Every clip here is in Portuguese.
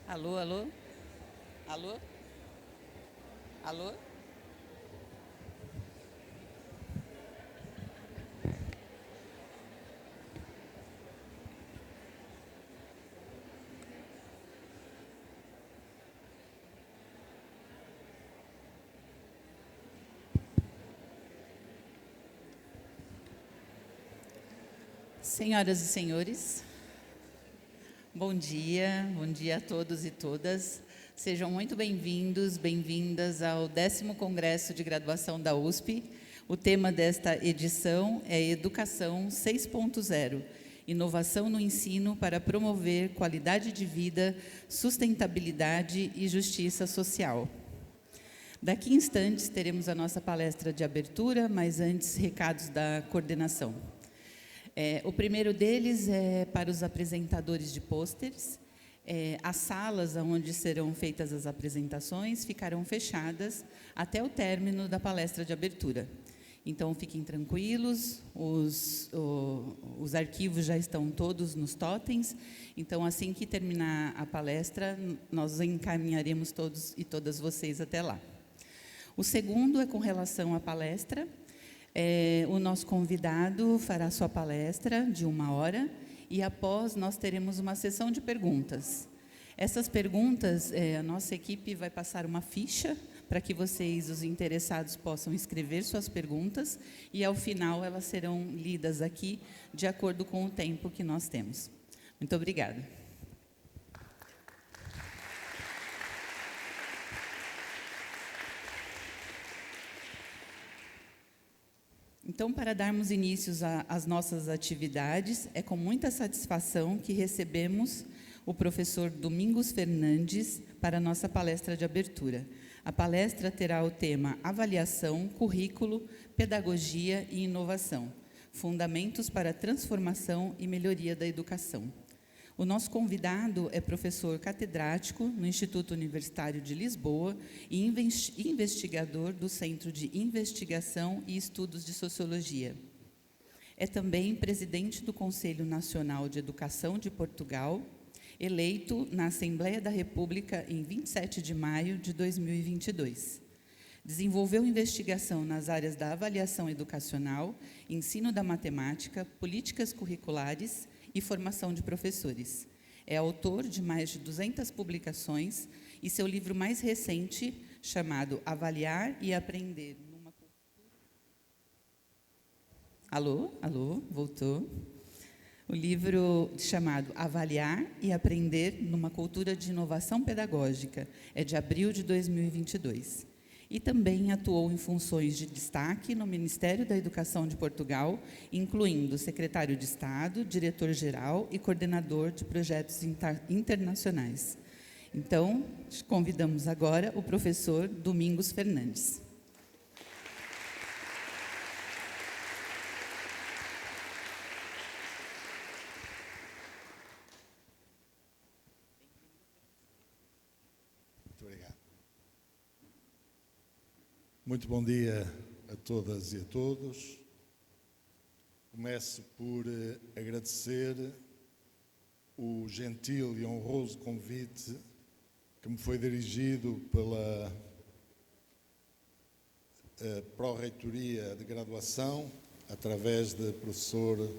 Alô, alô? Alô? Alô? Senhoras e senhores, bom dia a todos e todas. Sejam muito bem-vindos, bem-vindas ao 10º Congresso de Graduação da USP. O tema desta edição é Educação 6.0, Inovação no Ensino para promover qualidade de vida, sustentabilidade e justiça social. Daqui a instantes teremos a nossa palestra de abertura, mas antes, recados da coordenação. O primeiro deles é para os apresentadores de pôsteres. As salas onde serão feitas as apresentações ficarão fechadas até o término da palestra de abertura. Então, fiquem tranquilos, os arquivos já estão todos nos totens, então, assim que terminar a palestra, nós encaminharemos todos e todas vocês até lá. O segundo é com relação à palestra. O nosso convidado fará sua palestra de 1 hora e, após, nós teremos uma sessão de perguntas. Essas perguntas, a nossa equipe vai passar uma ficha para que vocês, os interessados, possam escrever suas perguntas e, ao final, elas serão lidas aqui de acordo com o tempo que nós temos. Muito obrigada. Então, para darmos início às nossas atividades, é com muita satisfação que recebemos o professor Domingos Fernandes para a nossa palestra de abertura. A palestra terá o tema Avaliação, Currículo, Pedagogia e Inovação, Fundamentos para a Transformação e Melhoria da Educação. O nosso convidado é professor catedrático no Instituto Universitário de Lisboa e investigador do Centro de Investigação e Estudos de Sociologia. É também presidente do Conselho Nacional de Educação de Portugal, eleito na Assembleia da República em 27 de maio de 2022. Desenvolveu investigação nas áreas da avaliação educacional, ensino da matemática, políticas curriculares e formação de professores. É autor de mais de 200 publicações e seu livro mais recente, chamado Avaliar e Aprender numa Cultura... Alô, voltou. O livro chamado Avaliar e Aprender numa Cultura de Inovação Pedagógica é de abril de 2022. E também atuou em funções de destaque no Ministério da Educação de Portugal, incluindo secretário de Estado, diretor-geral e coordenador de projetos internacionais. Então, convidamos agora o professor Domingos Fernandes. Muito bom dia a todas e a todos. Começo por agradecer o gentil e honroso convite que me foi dirigido pela Pró-Reitoria de Graduação, através do professor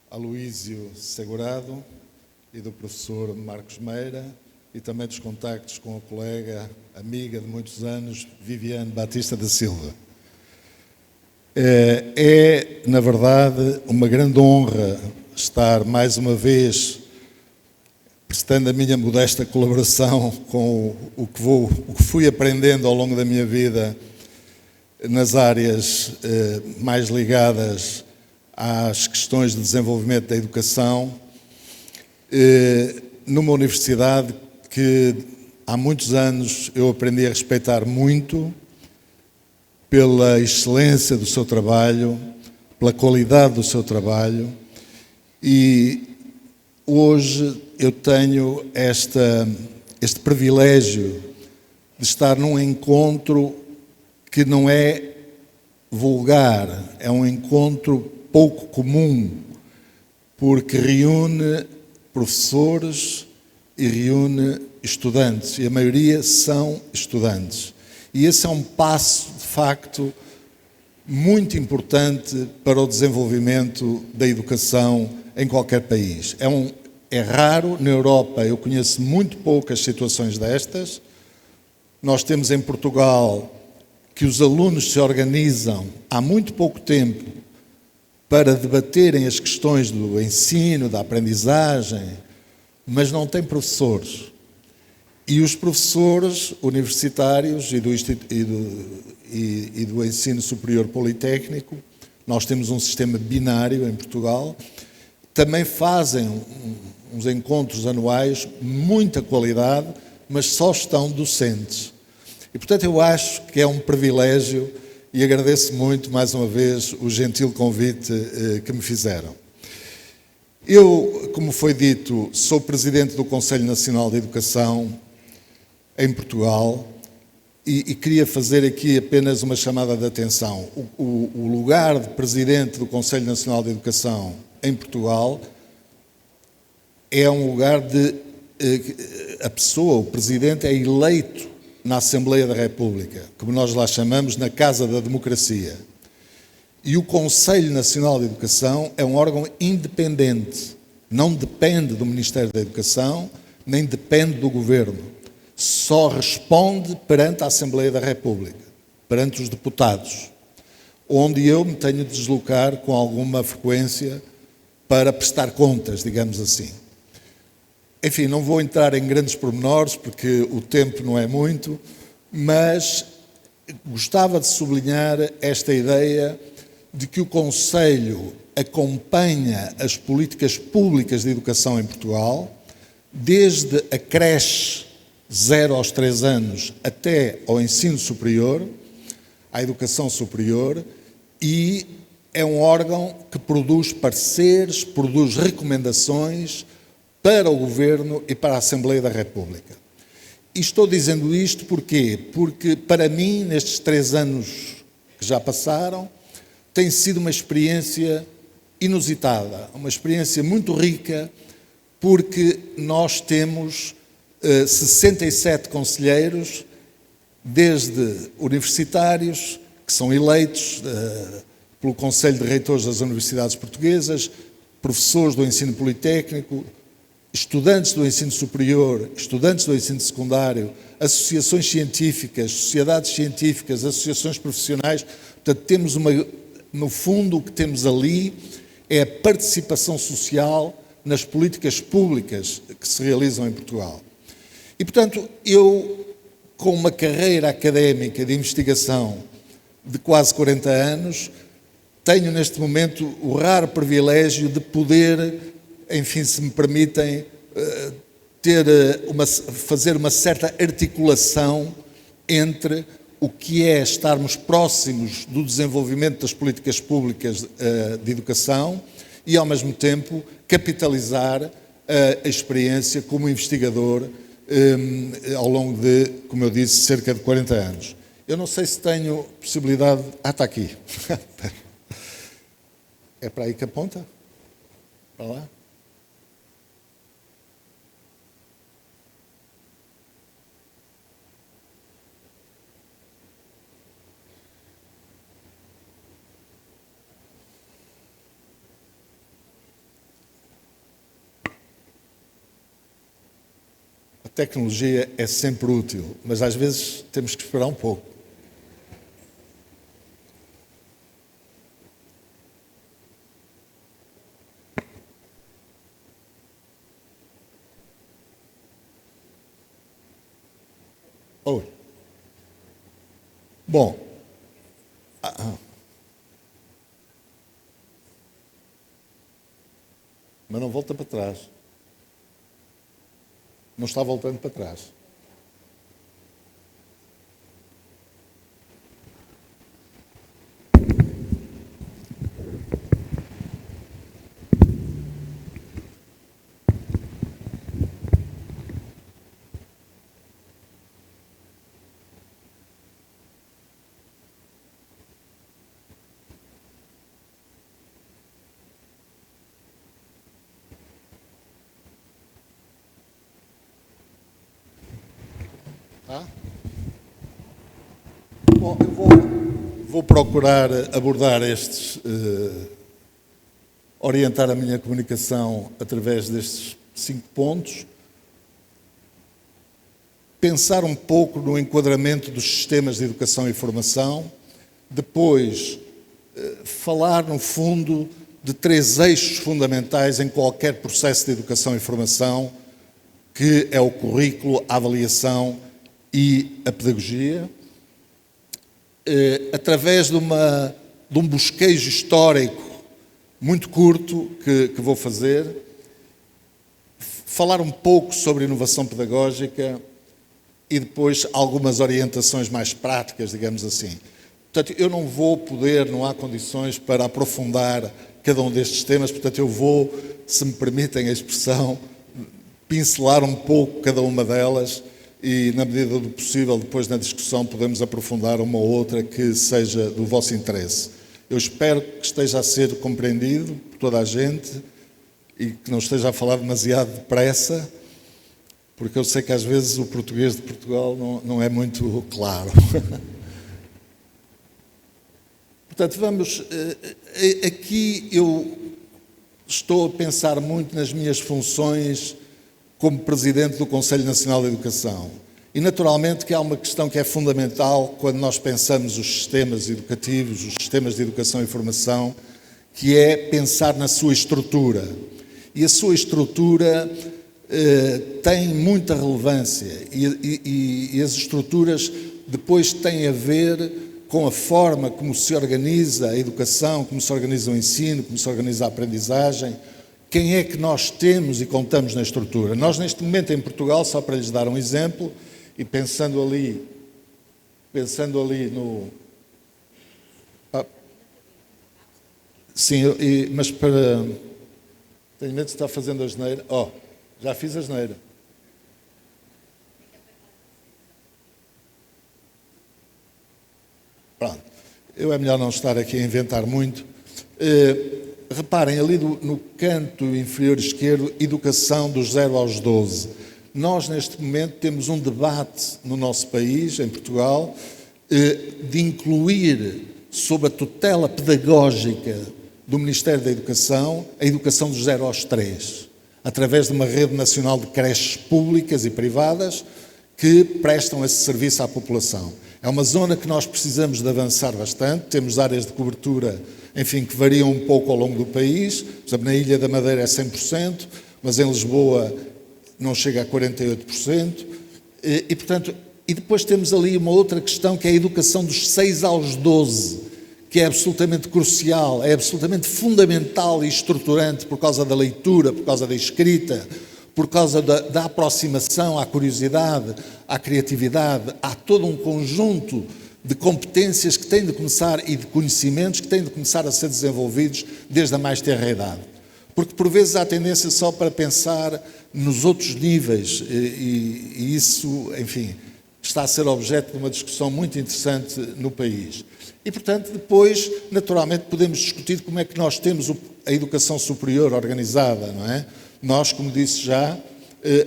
Aloísio Segurado e do professor Marcos Meira, e também dos contactos com a colega, amiga de muitos anos, Viviane Batista da Silva. Na verdade, uma grande honra estar mais uma vez prestando a minha modesta colaboração com o que fui aprendendo ao longo da minha vida nas áreas mais ligadas às questões de desenvolvimento da educação, numa universidade que há muitos anos eu aprendi a respeitar muito pela excelência do seu trabalho, pela qualidade do seu trabalho, e hoje eu tenho este privilégio de estar num encontro que não é vulgar, é um encontro pouco comum, porque reúne professores e reúne estudantes, e a maioria são estudantes. E esse é um passo, de facto, muito importante para o desenvolvimento da educação em qualquer país. É raro, na Europa eu conheço muito poucas situações destas. Nós temos em Portugal que os alunos se organizam há muito pouco tempo para debaterem as questões do ensino, da aprendizagem, mas não têm professores. E os professores universitários e do ensino superior politécnico, nós temos um sistema binário em Portugal, também fazem uns encontros anuais, muita qualidade, mas só estão docentes. E, portanto, eu acho que é um privilégio e agradeço muito, mais uma vez, o gentil convite que me fizeram. Eu, como foi dito, sou presidente do Conselho Nacional de Educação em Portugal e queria fazer aqui apenas uma chamada de atenção. O lugar de presidente do Conselho Nacional de Educação em Portugal é um lugar de... A pessoa, o presidente, é eleito na Assembleia da República, como nós lá chamamos, na Casa da Democracia. E o Conselho Nacional de Educação é um órgão independente, não depende do Ministério da Educação, nem depende do Governo. Só responde perante a Assembleia da República, perante os deputados, onde eu me tenho de deslocar com alguma frequência para prestar contas, digamos assim. Enfim, não vou entrar em grandes pormenores, porque o tempo não é muito, mas gostava de sublinhar esta ideia de que o Conselho acompanha as políticas públicas de educação em Portugal, desde a creche 0 aos 3 anos até ao ensino superior, à educação superior, e é um órgão que produz pareceres, produz recomendações para o Governo e para a Assembleia da República. E estou dizendo isto porquê? Porque, para mim, nestes 3 anos que já passaram, tem sido uma experiência inusitada, uma experiência muito rica, porque nós temos 67 conselheiros, desde universitários, que são eleitos pelo Conselho de Reitores das Universidades Portuguesas, professores do ensino politécnico, estudantes do ensino superior, estudantes do ensino secundário, associações científicas, sociedades científicas, associações profissionais. Portanto, temos no fundo, o que temos ali é a participação social nas políticas públicas que se realizam em Portugal. E, portanto, eu, com uma carreira académica de investigação de quase 40 anos, tenho neste momento o raro privilégio de poder, enfim, se me permitem, fazer uma certa articulação entre o que é estarmos próximos do desenvolvimento das políticas públicas de educação e, ao mesmo tempo, capitalizar a experiência como investigador ao longo de, como eu disse, cerca de 40 anos. Eu não sei se tenho possibilidade... está aqui. É para aí que aponta? Para lá? A tecnologia é sempre útil, mas às vezes temos que esperar um pouco. Oi. Bom. Mas não volta para trás. Não está voltando para trás. Tá? Bom, eu vou procurar abordar orientar a minha comunicação através destes 5 pontos. Pensar um pouco no enquadramento dos sistemas de educação e formação. Depois, falar, no fundo, de 3 eixos fundamentais em qualquer processo de educação e formação, que é o currículo, a avaliação e a pedagogia. Através de um bosquejo histórico muito curto que vou fazer, falar um pouco sobre inovação pedagógica e depois algumas orientações mais práticas, digamos assim. Portanto, eu não vou poder, não há condições para aprofundar cada um destes temas, portanto, eu vou, se me permitem a expressão, pincelar um pouco cada uma delas e, na medida do possível, depois na discussão, podemos aprofundar uma ou outra que seja do vosso interesse. Eu espero que esteja a ser compreendido por toda a gente e que não esteja a falar demasiado depressa, porque eu sei que às vezes o português de Portugal não é muito claro. Portanto, vamos... Aqui eu estou a pensar muito nas minhas funções como Presidente do Conselho Nacional de Educação. E, naturalmente, que há uma questão que é fundamental quando nós pensamos os sistemas educativos, os sistemas de educação e formação, que é pensar na sua estrutura. E a sua estrutura tem muita relevância e as estruturas depois têm a ver com a forma como se organiza a educação, como se organiza o ensino, como se organiza a aprendizagem. Quem é que nós temos e contamos na estrutura? Nós, neste momento, em Portugal, só para lhes dar um exemplo, e pensando ali no... Sim, mas para... Tenho medo de estar fazendo a asneira. Já fiz a asneira. Pronto. É melhor não estar aqui a inventar muito. Reparem, ali no canto inferior esquerdo, educação dos 0 aos 12. Nós, neste momento, temos um debate no nosso país, em Portugal, de incluir, sob a tutela pedagógica do Ministério da Educação, a educação dos 0 aos 3, através de uma rede nacional de creches públicas e privadas que prestam esse serviço à população. É uma zona que nós precisamos de avançar bastante, temos áreas de cobertura, enfim, que variam um pouco ao longo do país. Por exemplo, na Ilha da Madeira é 100%, mas em Lisboa não chega a 48%. Portanto, e depois temos ali uma outra questão, que é a educação dos 6 aos 12, que é absolutamente crucial, é absolutamente fundamental e estruturante por causa da leitura, por causa da escrita, por causa da aproximação à curiosidade, à criatividade. Há todo um conjunto de competências que têm de começar e de conhecimentos que têm de começar a ser desenvolvidos desde a mais tenra idade. Porque por vezes há tendência só para pensar nos outros níveis e isso, enfim, está a ser objeto de uma discussão muito interessante no país. E, portanto, depois, naturalmente, podemos discutir como é que nós temos a educação superior organizada, não é? Nós, como disse já,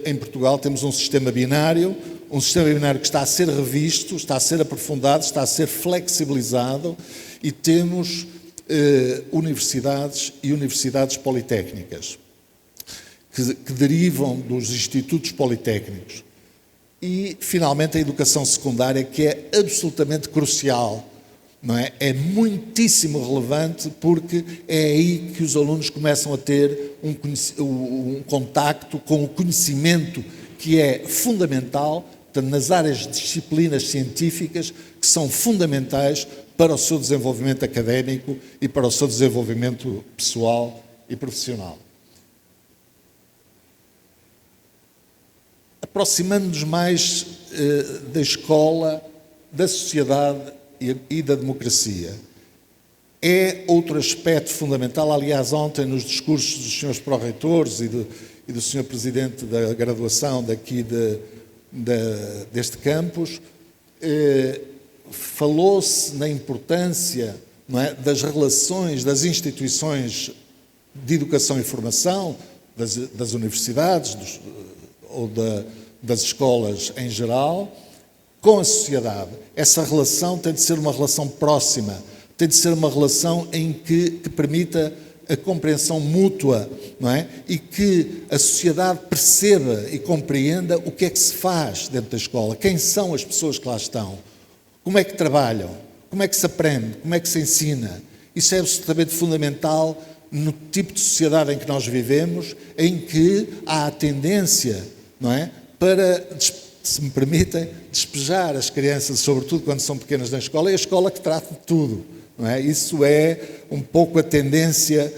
em Portugal temos um sistema binário que está a ser revisto, está a ser aprofundado, está a ser flexibilizado e temos universidades e universidades politécnicas que derivam dos institutos politécnicos. E, finalmente, a educação secundária, que é absolutamente crucial, não é? É muitíssimo relevante porque é aí que os alunos começam a ter um contacto com o conhecimento que é fundamental, portanto, nas áreas de disciplinas científicas que são fundamentais para o seu desenvolvimento académico e para o seu desenvolvimento pessoal e profissional. Aproximando-nos mais da escola, da sociedade e da democracia. É outro aspecto fundamental. Aliás, ontem, nos discursos dos senhores pró-reitores e do senhor presidente da graduação daqui deste campus, falou-se na importância, não é, das relações das instituições de educação e formação, das universidades ou das escolas em geral, com a sociedade. Essa relação tem de ser uma relação próxima, tem de ser uma relação em que permita a compreensão mútua, não é? E que a sociedade perceba e compreenda o que é que se faz dentro da escola, quem são as pessoas que lá estão, como é que trabalham, como é que se aprende, como é que se ensina. Isso é absolutamente fundamental no tipo de sociedade em que nós vivemos, em que há a tendência, não é, para, se me permitem, despejar as crianças, sobretudo quando são pequenas na escola, é a escola que trata de tudo. Não é? Isso é um pouco a tendência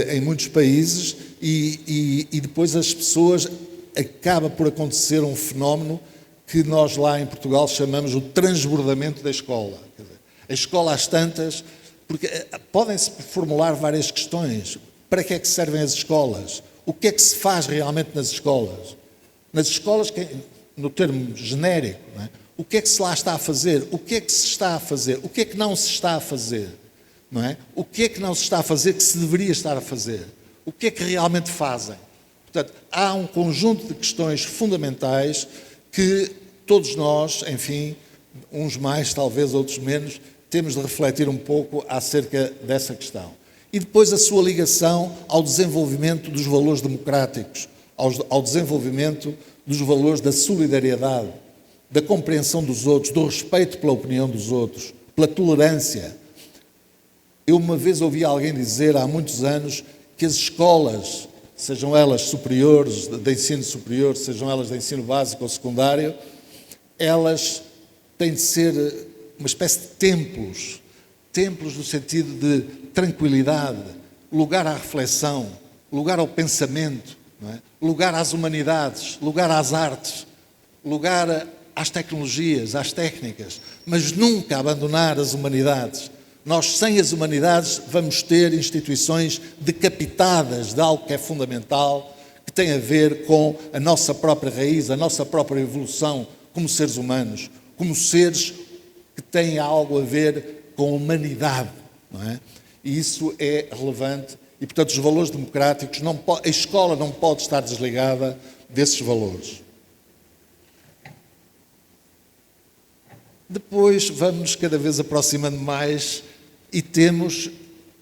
em muitos países e depois as pessoas, acaba por acontecer um fenómeno que nós lá em Portugal chamamos o transbordamento da escola. Quer dizer, a escola às tantas, porque podem-se formular várias questões. Para que é que servem as escolas? O que é que se faz realmente nas escolas? Nas escolas, no termo genérico, não é? O que é que se lá está a fazer? O que é que se está a fazer? O que é que não se está a fazer? Não é? O que é que não se está a fazer que se deveria estar a fazer? O que é que realmente fazem? Portanto, há um conjunto de questões fundamentais que todos nós, enfim, uns mais, talvez outros menos, temos de refletir um pouco acerca dessa questão. E depois a sua ligação ao desenvolvimento dos valores democráticos, ao desenvolvimento dos valores da solidariedade, da compreensão dos outros, do respeito pela opinião dos outros, pela tolerância. Eu uma vez ouvi alguém dizer, há muitos anos, que as escolas, sejam elas superiores, de ensino superior, sejam elas de ensino básico ou secundário, elas têm de ser uma espécie de templos no sentido de tranquilidade, lugar à reflexão, lugar ao pensamento, não é? Lugar às humanidades, lugar às artes, lugar às tecnologias, às técnicas, mas nunca abandonar as humanidades. Nós, sem as humanidades, vamos ter instituições decapitadas de algo que é fundamental, que tem a ver com a nossa própria raiz, a nossa própria evolução como seres humanos, como seres que têm algo a ver com a humanidade, não é? E isso é relevante e, portanto, os valores democráticos, a escola não pode estar desligada desses valores. Depois vamos cada vez aproximando mais e temos,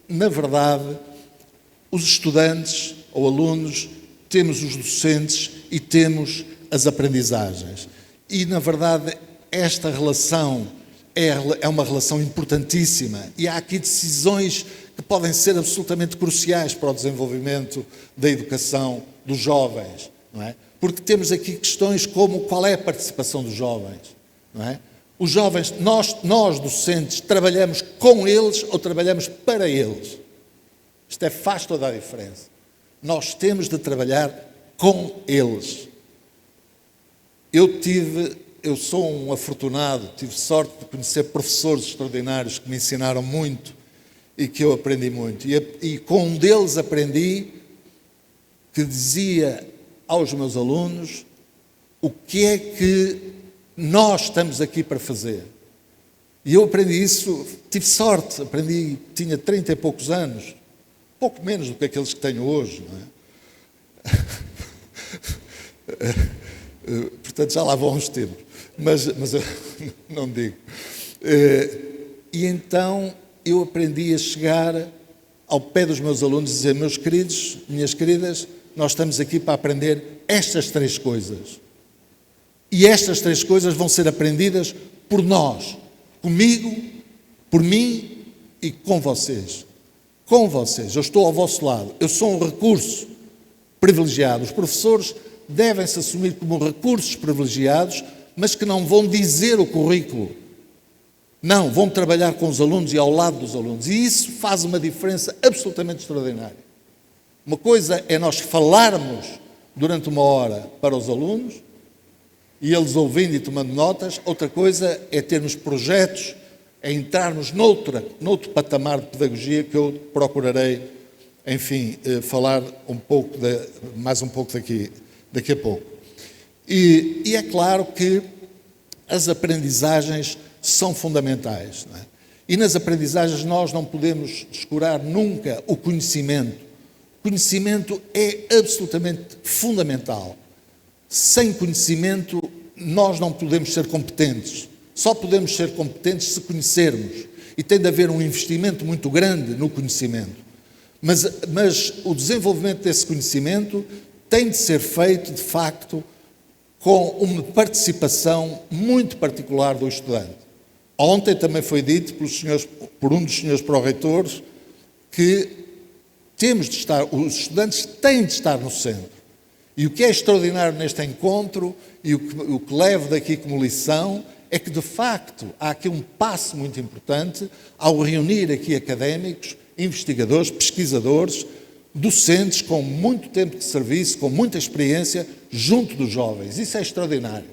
na verdade, os estudantes ou alunos, temos os docentes e temos as aprendizagens. E, na verdade, esta relação é uma relação importantíssima e há aqui decisões que podem ser absolutamente cruciais para o desenvolvimento da educação dos jovens, não é? Porque temos aqui questões como qual é a participação dos jovens, não é? Os jovens, nós docentes, trabalhamos com eles ou trabalhamos para eles? Isto faz toda a diferença. Nós temos de trabalhar com eles. Eu sou um afortunado, tive sorte de conhecer professores extraordinários que me ensinaram muito e que eu aprendi muito. E com um deles aprendi que dizia aos meus alunos o que é que nós estamos aqui para fazer. E eu aprendi isso, tive sorte, tinha 30 e poucos anos, pouco menos do que aqueles que tenho hoje, não é? Portanto, já lá vão uns tempos, mas eu não digo. E então eu aprendi a chegar ao pé dos meus alunos e dizer, meus queridos, minhas queridas, nós estamos aqui para aprender estas 3 coisas. E estas 3 coisas vão ser aprendidas por nós, comigo, por mim e com vocês. Com vocês, eu estou ao vosso lado, eu sou um recurso privilegiado. Os professores devem-se assumir como recursos privilegiados, mas que não vão dizer o currículo. Não, vão trabalhar com os alunos e ao lado dos alunos. E isso faz uma diferença absolutamente extraordinária. Uma coisa é nós falarmos durante 1 hora para os alunos, e eles ouvindo e tomando notas. Outra coisa é termos projetos, é entrarmos noutro patamar de pedagogia que eu procurarei, enfim, falar mais um pouco daqui a pouco. E é claro que as aprendizagens são fundamentais, não é? E nas aprendizagens nós não podemos descurar nunca o conhecimento. O conhecimento é absolutamente fundamental. Sem conhecimento nós não podemos ser competentes. Só podemos ser competentes se conhecermos. E tem de haver um investimento muito grande no conhecimento. Mas o desenvolvimento desse conhecimento tem de ser feito, de facto, com uma participação muito particular do estudante. Ontem também foi dito por um dos senhores pró-reitores que os estudantes têm de estar no centro. E o que é extraordinário neste encontro, e o que levo daqui como lição, é que, de facto, há aqui um passo muito importante ao reunir aqui académicos, investigadores, pesquisadores, docentes com muito tempo de serviço, com muita experiência, junto dos jovens. Isso é extraordinário.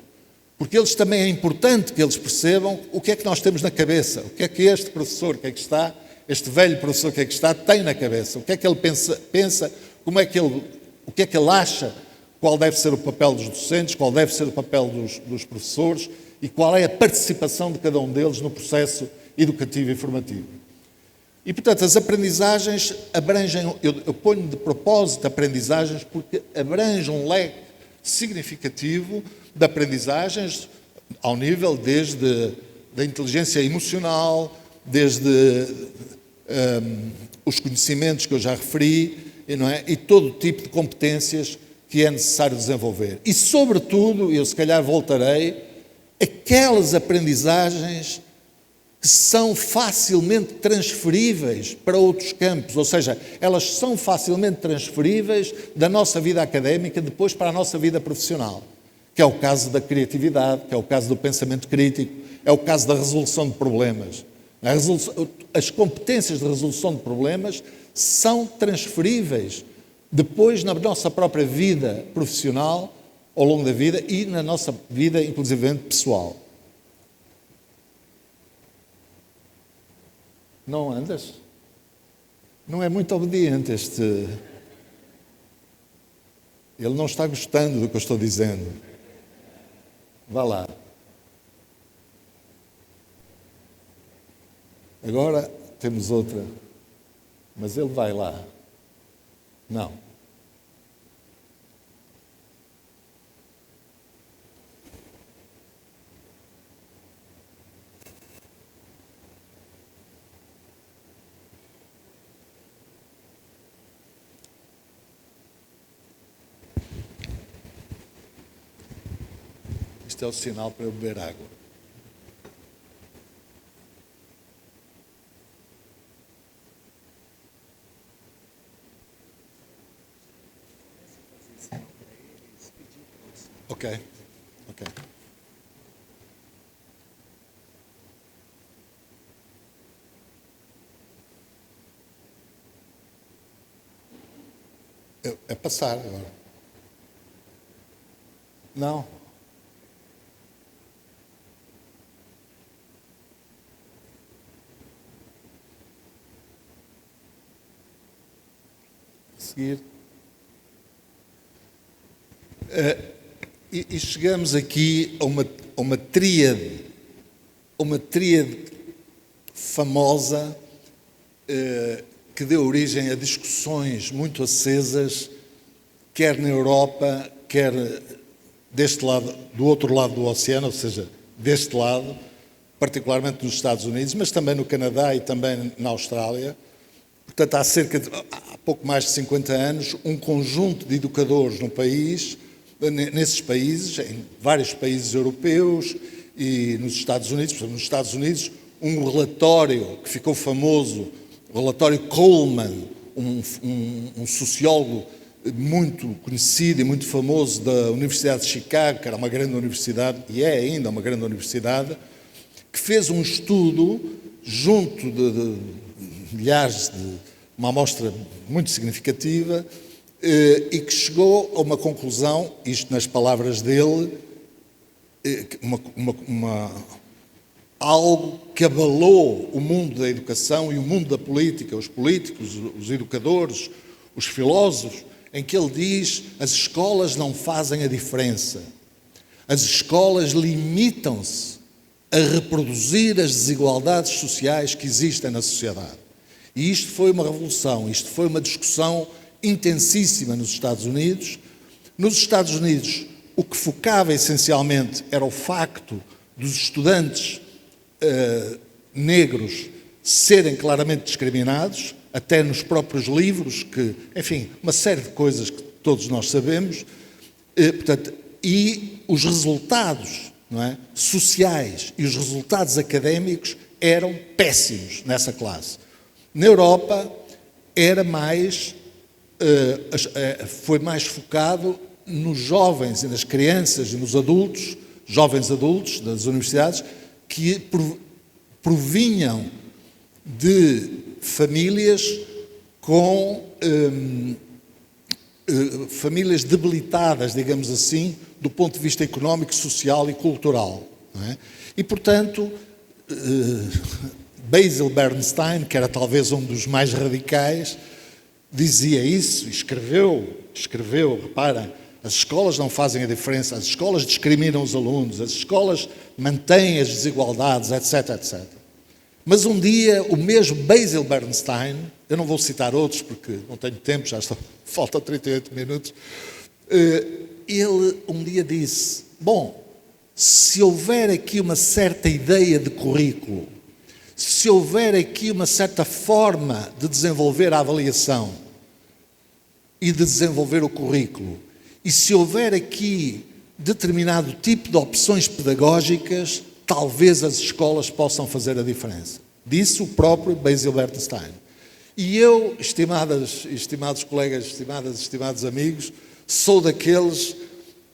Porque eles também é importante que eles percebam o que é que nós temos na cabeça, o que é que este professor, o que é que está, este velho professor que é que está, tem na cabeça, o que é que ele pensa, o que é que ele acha, qual deve ser o papel dos docentes, qual deve ser o papel dos professores e qual é a participação de cada um deles no processo educativo e formativo. E, portanto, as aprendizagens abrangem, eu ponho de propósito aprendizagens porque abrangem um leque significativo de aprendizagens ao nível desde da inteligência emocional, desde os conhecimentos que eu já referi, não é? E todo o tipo de competências que é necessário desenvolver. E, sobretudo, eu se calhar voltarei, aquelas aprendizagens que são facilmente transferíveis para outros campos, ou seja, elas são facilmente transferíveis da nossa vida académica depois para a nossa vida profissional, que é o caso da criatividade, que é o caso do pensamento crítico, é o caso da resolução de problemas. As competências de resolução de problemas são transferíveis depois na nossa própria vida profissional, ao longo da vida e na nossa vida, inclusivamente, pessoal. Não andas? Não é muito obediente este... Ele não está gostando do que eu estou dizendo. Vá lá. Agora temos outra. Mas ele vai lá. Não. Isto é o sinal para eu beber água. Ok. É passar agora. Não. Seguir. E chegamos aqui a uma tríade famosa que deu origem a discussões muito acesas, quer na Europa, quer deste lado, do outro lado do oceano, ou seja, deste lado, particularmente nos Estados Unidos, mas também no Canadá e também na Austrália. Portanto, há pouco mais de 50 anos, um conjunto de educadores no país, nesses países, em vários países europeus e nos Estados Unidos, por exemplo, nos Estados Unidos, um relatório que ficou famoso, o relatório Coleman, um sociólogo muito conhecido e muito famoso da Universidade de Chicago, que era uma grande universidade, e é ainda uma grande universidade, que fez um estudo junto de milhares de uma amostra muito significativa e que chegou a uma conclusão, isto nas palavras dele, algo que abalou o mundo da educação e o mundo da política, os políticos, os educadores, os filósofos, em que ele diz: as escolas não fazem a diferença. As escolas limitam-se a reproduzir as desigualdades sociais que existem na sociedade. E isto foi uma revolução, isto foi uma discussão intensíssima nos Estados Unidos. Nos Estados Unidos, o que focava essencialmente era o facto dos estudantes negros serem claramente discriminados, até nos próprios livros, enfim, uma série de coisas que todos nós sabemos, portanto, e os resultados, não é, sociais e os resultados académicos eram péssimos nessa classe. Na Europa foi mais focado nos jovens e nas crianças e nos adultos, jovens adultos das universidades, que provinham de famílias famílias debilitadas, digamos assim, do ponto de vista económico, social e cultural. Não é? E, portanto, Basil Bernstein, que era talvez um dos mais radicais, dizia isso, escreveu, repara, as escolas não fazem a diferença, as escolas discriminam os alunos, as escolas mantêm as desigualdades, etc, etc. Mas um dia, o mesmo Basil Bernstein, eu não vou citar outros porque não tenho tempo, faltam 38 minutos, ele um dia disse, bom, se houver aqui uma certa ideia de currículo, se houver aqui uma certa forma de desenvolver a avaliação e de desenvolver o currículo, e se houver aqui determinado tipo de opções pedagógicas, talvez as escolas possam fazer a diferença. Disse o próprio Basil Bernstein. E eu, estimados colegas, estimados amigos, sou daqueles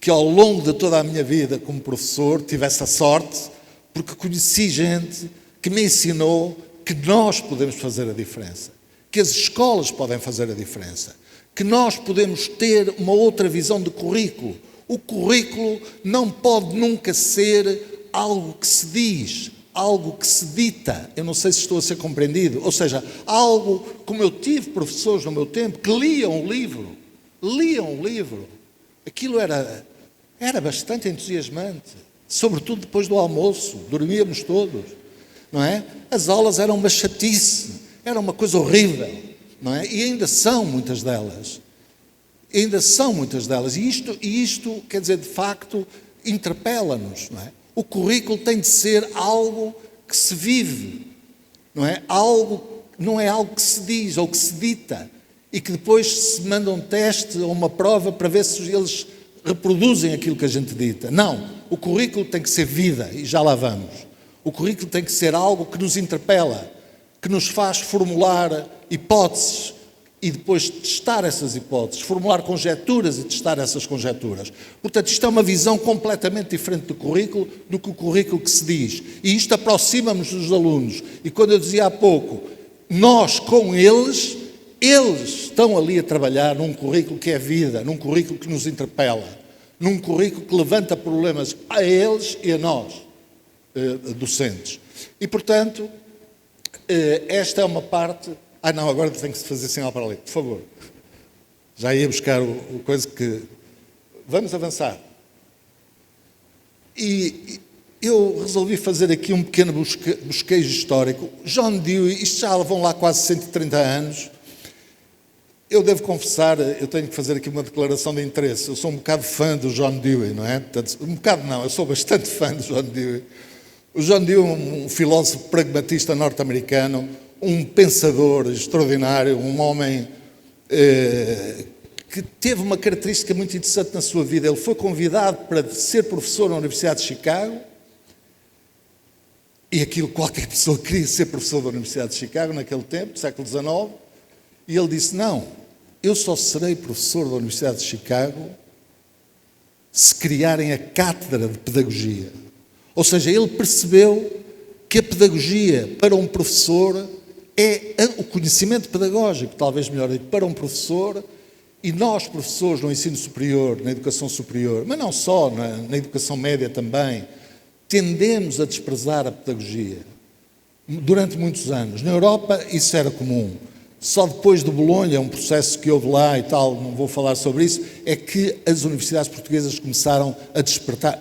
que ao longo de toda a minha vida como professor tive essa sorte, porque conheci gente que me ensinou que nós podemos fazer a diferença, que as escolas podem fazer a diferença, que nós podemos ter uma outra visão de currículo. O currículo não pode nunca ser algo que se diz, algo que se dita. Eu não sei se estou a ser compreendido. Ou seja, algo, como eu tive professores no meu tempo, que liam o livro. Aquilo era bastante entusiasmante, sobretudo depois do almoço, dormíamos todos, não é? As aulas eram uma chatice, era uma coisa horrível, não é? E ainda são muitas delas. E isto, quer dizer, de facto, interpela-nos, não é? O currículo tem de ser algo que se vive, não é? Não é algo que se diz ou que se dita e que depois se manda um teste ou uma prova para ver se eles reproduzem aquilo que a gente dita. Não, o currículo tem que ser vida, e já lá vamos. O currículo tem que ser algo que nos interpela, que nos faz formular hipóteses e depois testar essas hipóteses, formular conjecturas e testar essas conjecturas. Portanto, isto é uma visão completamente diferente do currículo do que o currículo que se diz. E isto aproxima-nos dos alunos. E quando eu dizia há pouco, nós com eles estão ali a trabalhar num currículo que é vida, num currículo que nos interpela, num currículo que levanta problemas a eles e a nós, docentes. E, portanto, esta é uma parte... não, agora tem que se fazer sinal para ali, por favor. Já ia buscar o coisa que... Vamos avançar. E eu resolvi fazer aqui um pequeno bosquejo histórico. John Dewey, isto já vão lá quase 130 anos. Eu devo confessar, eu tenho que fazer aqui uma declaração de interesse. Eu sou um bocado fã do John Dewey, não é? Um bocado não, eu sou bastante fã do John Dewey. O John Dewey é um filósofo pragmatista norte-americano, um pensador extraordinário, um homem que teve uma característica muito interessante na sua vida. Ele foi convidado para ser professor na Universidade de Chicago, e aquilo qualquer pessoa queria ser professor da Universidade de Chicago naquele tempo, século XIX, e ele disse, não, eu só serei professor da Universidade de Chicago se criarem a cátedra de pedagogia. Ou seja, ele percebeu que a pedagogia para um professor é o conhecimento pedagógico, talvez melhor dito, para um professor, e nós, professores no ensino superior, na educação superior, mas não só, na educação média também, tendemos a desprezar a pedagogia durante muitos anos. Na Europa isso era comum. Só depois de Bolonha, um processo que houve lá e tal, não vou falar sobre isso, é que as universidades portuguesas começaram a despertar,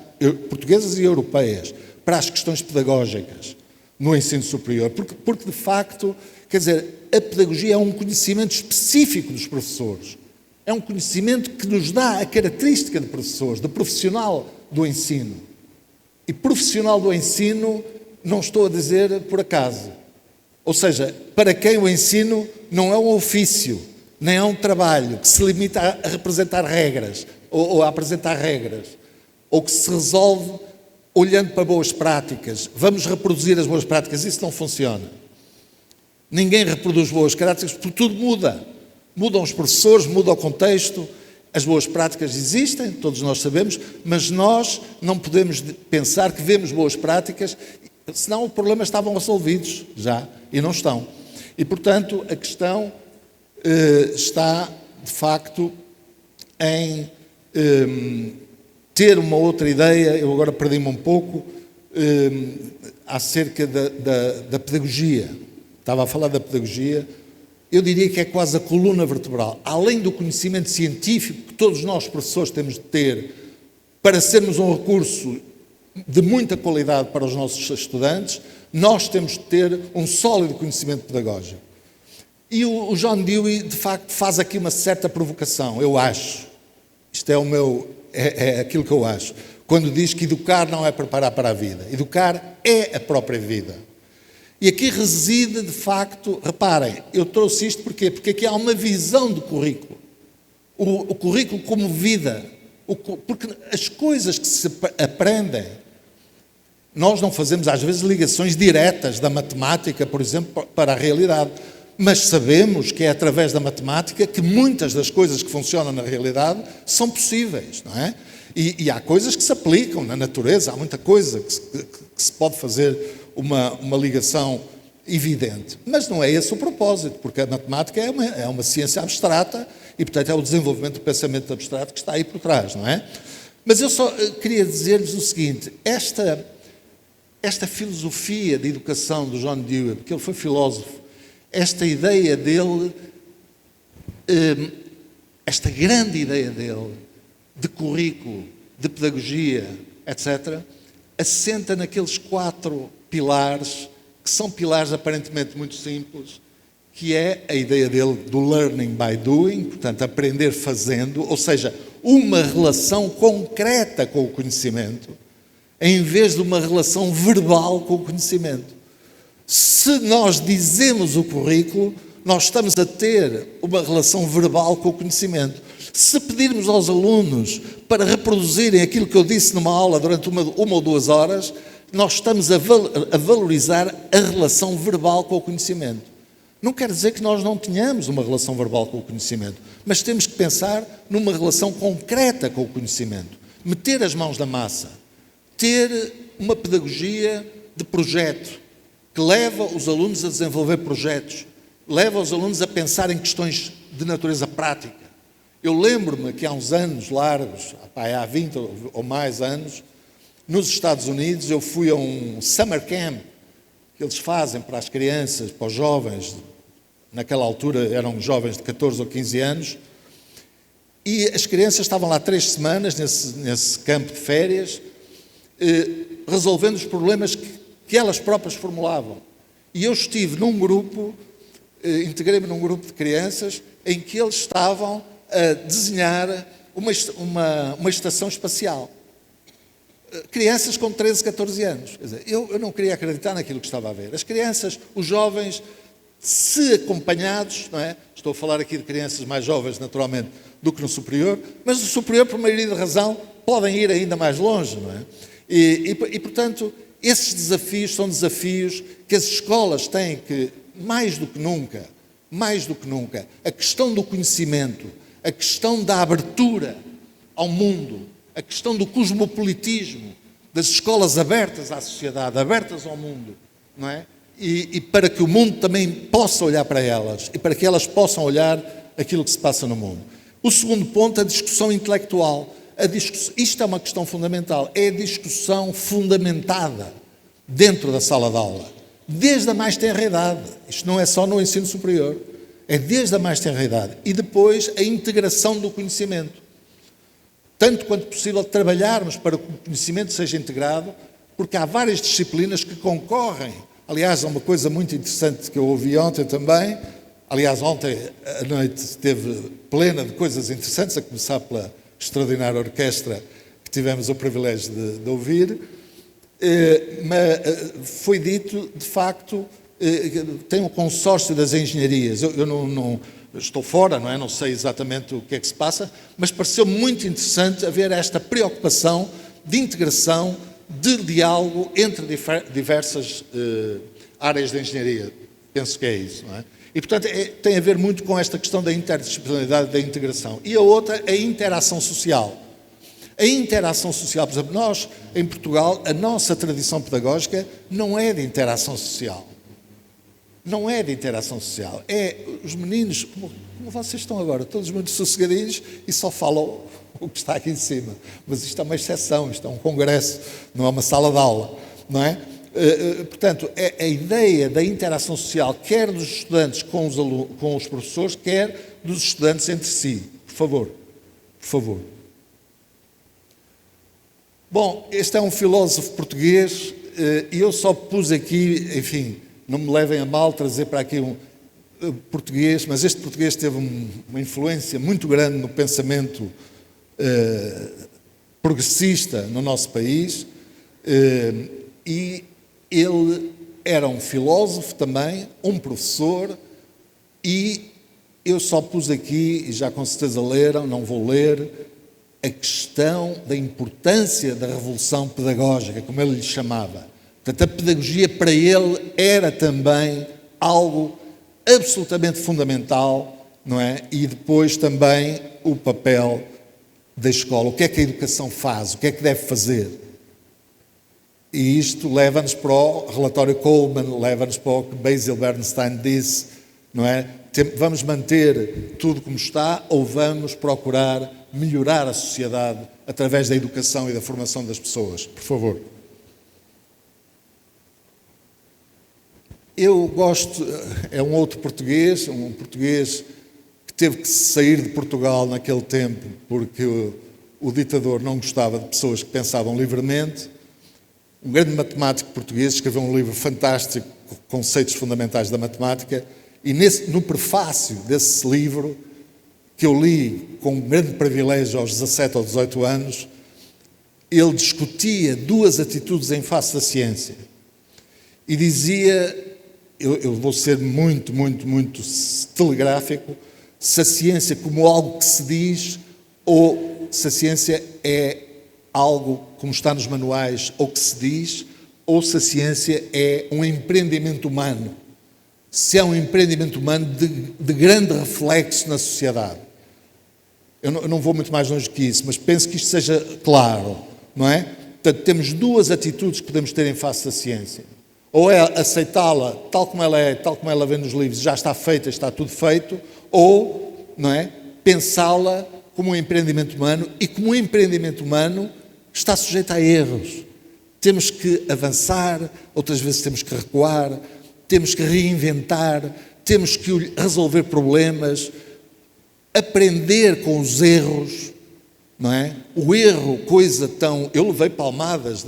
portuguesas e europeias, para as questões pedagógicas no ensino superior, porque de facto, quer dizer, a pedagogia é um conhecimento específico dos professores. É um conhecimento que nos dá a característica de professores, de profissional do ensino. E profissional do ensino não estou a dizer por acaso. Ou seja, para quem o ensino não é um ofício, nem é um trabalho que se limita a representar regras, ou a apresentar regras, ou que se resolve olhando para boas práticas. Vamos reproduzir as boas práticas. Isso não funciona. Ninguém reproduz boas práticas porque tudo muda. Mudam os professores, muda o contexto, as boas práticas existem, todos nós sabemos, mas nós não podemos pensar que vemos boas práticas, senão os problemas estavam resolvidos já, e não estão. E, portanto, a questão está, de facto, em ter uma outra ideia. Eu agora perdi-me um pouco acerca da pedagogia. Estava a falar da pedagogia. Eu diria que é quase a coluna vertebral. Além do conhecimento científico que todos nós, professores, temos de ter para sermos um recurso de muita qualidade para os nossos estudantes, nós temos de ter um sólido conhecimento pedagógico. E o John Dewey, de facto, faz aqui uma certa provocação, eu acho. Isto é aquilo que eu acho. Quando diz que educar não é preparar para a vida. Educar é a própria vida. E aqui reside, de facto, reparem, eu trouxe isto porquê? Porque aqui há uma visão do currículo. O currículo como vida. Porque as coisas que se aprendem, nós não fazemos às vezes ligações diretas da matemática, por exemplo, para a realidade. Mas sabemos que é através da matemática que muitas das coisas que funcionam na realidade são possíveis, não é? E há coisas que se aplicam na natureza, há muita coisa que se pode fazer uma ligação evidente. Mas não é esse o propósito, porque a matemática é uma ciência abstrata e, portanto, é o desenvolvimento do pensamento abstrato que está aí por trás, não é? Mas eu só queria dizer-lhes o seguinte, esta filosofia de educação do John Dewey, porque ele foi filósofo, esta ideia dele, esta grande ideia dele, de currículo, de pedagogia, etc., assenta naqueles 4 pilares, que são pilares aparentemente muito simples, que é a ideia dele do learning by doing, portanto, aprender fazendo, ou seja, uma relação concreta com o conhecimento, em vez de uma relação verbal com o conhecimento. Se nós dizemos o currículo, nós estamos a ter uma relação verbal com o conhecimento. Se pedirmos aos alunos para reproduzirem aquilo que eu disse numa aula durante uma ou 2 horas, nós estamos a valorizar a relação verbal com o conhecimento. Não quer dizer que nós não tenhamos uma relação verbal com o conhecimento, mas temos que pensar numa relação concreta com o conhecimento. Meter as mãos na massa. Ter uma pedagogia de projeto, que leva os alunos a desenvolver projetos, leva os alunos a pensar em questões de natureza prática. Eu lembro-me que há uns anos largos, há 20 ou mais anos, nos Estados Unidos, eu fui a um summer camp que eles fazem para as crianças, para os jovens, naquela altura eram jovens de 14 ou 15 anos, e as crianças estavam lá 3 semanas nesse campo de férias, resolvendo os problemas que elas próprias formulavam. E eu estive num grupo, integrei-me num grupo de crianças, em que eles estavam a desenhar uma estação espacial. Crianças com 13, 14 anos. Quer dizer, eu não queria acreditar naquilo que estava a ver. As crianças, os jovens, se acompanhados, não é? Estou a falar aqui de crianças mais jovens, naturalmente, do que no superior, mas no superior, por maioria de razão, podem ir ainda mais longe, não é? E portanto, esses desafios são desafios que as escolas têm que, mais do que nunca, a questão do conhecimento, a questão da abertura ao mundo, a questão do cosmopolitismo, das escolas abertas à sociedade, abertas ao mundo, não é? E para que o mundo também possa olhar para elas e para que elas possam olhar aquilo que se passa no mundo. O segundo ponto, a discussão intelectual. Isto é uma questão fundamental, é a discussão fundamentada dentro da sala de aula, desde a mais tenra idade. Isto não é só no ensino superior, é desde a mais tenra idade. E depois a integração do conhecimento. Tanto quanto possível trabalharmos para que o conhecimento seja integrado, porque há várias disciplinas que concorrem. Aliás, há uma coisa muito interessante que eu ouvi ontem também, Aliás, ontem a noite esteve plena de coisas interessantes, a começar pela extraordinária orquestra que tivemos o privilégio de ouvir. Mas foi dito, de facto, tem um consórcio das engenharias. Eu não estou fora, não é? Não sei exatamente o que é que se passa, mas pareceu muito interessante haver esta preocupação de integração, de diálogo entre diversas áreas de engenharia. Penso que é isso, não é? E, portanto, tem a ver muito com esta questão da interdisciplinaridade, da integração. E a outra, a interação social. A interação social, por exemplo, nós, em Portugal, a nossa tradição pedagógica não é de interação social. Não é de interação social. É os meninos, como vocês estão agora, todos muito sossegadinhos e só falam o que está aqui em cima. Mas isto é uma exceção, isto é um congresso, não é uma sala de aula, não é? Portanto, a ideia da interação social, quer dos estudantes com os professores, quer dos estudantes entre si. Por favor. Por favor. Bom, este é um filósofo português e eu só pus aqui, enfim, não me levem a mal trazer para aqui um português, mas este português teve uma influência muito grande no pensamento progressista no nosso país e ele era um filósofo também, um professor, e eu só pus aqui, e já com certeza leram, não vou ler, a questão da importância da revolução pedagógica, como ele lhe chamava. Portanto, a pedagogia para ele era também algo absolutamente fundamental, não é? E depois também o papel da escola. O que é que a educação faz? O que é que deve fazer? E isto leva-nos para o relatório Coleman, leva-nos para o que Basil Bernstein disse, não é? Vamos manter tudo como está ou vamos procurar melhorar a sociedade através da educação e da formação das pessoas? Por favor. Eu gosto, é um outro português, um português que teve que sair de Portugal naquele tempo porque o ditador não gostava de pessoas que pensavam livremente. Um grande matemático português escreveu um livro fantástico, Conceitos Fundamentais da Matemática, e no prefácio desse livro, que eu li com um grande privilégio aos 17 ou 18 anos, ele discutia duas atitudes em face da ciência. E dizia, eu vou ser muito telegráfico, se a ciência como algo que se diz ou se a ciência é algo como está nos manuais ou que se diz, ou se a ciência é um empreendimento humano. Se é um empreendimento humano de grande reflexo na sociedade. Eu não vou muito mais longe que isso, mas penso que isto seja claro, não é? Portanto, temos duas atitudes que podemos ter em face da ciência. Ou é aceitá-la tal como ela vem nos livros, já está feita, está tudo feito, ou, não é? Pensá-la como um empreendimento humano e como um empreendimento humano está sujeito a erros. Temos que avançar, outras vezes temos que recuar, temos que reinventar, temos que resolver problemas, aprender com os erros, não é? O erro, coisa tão... Eu levei palmadas,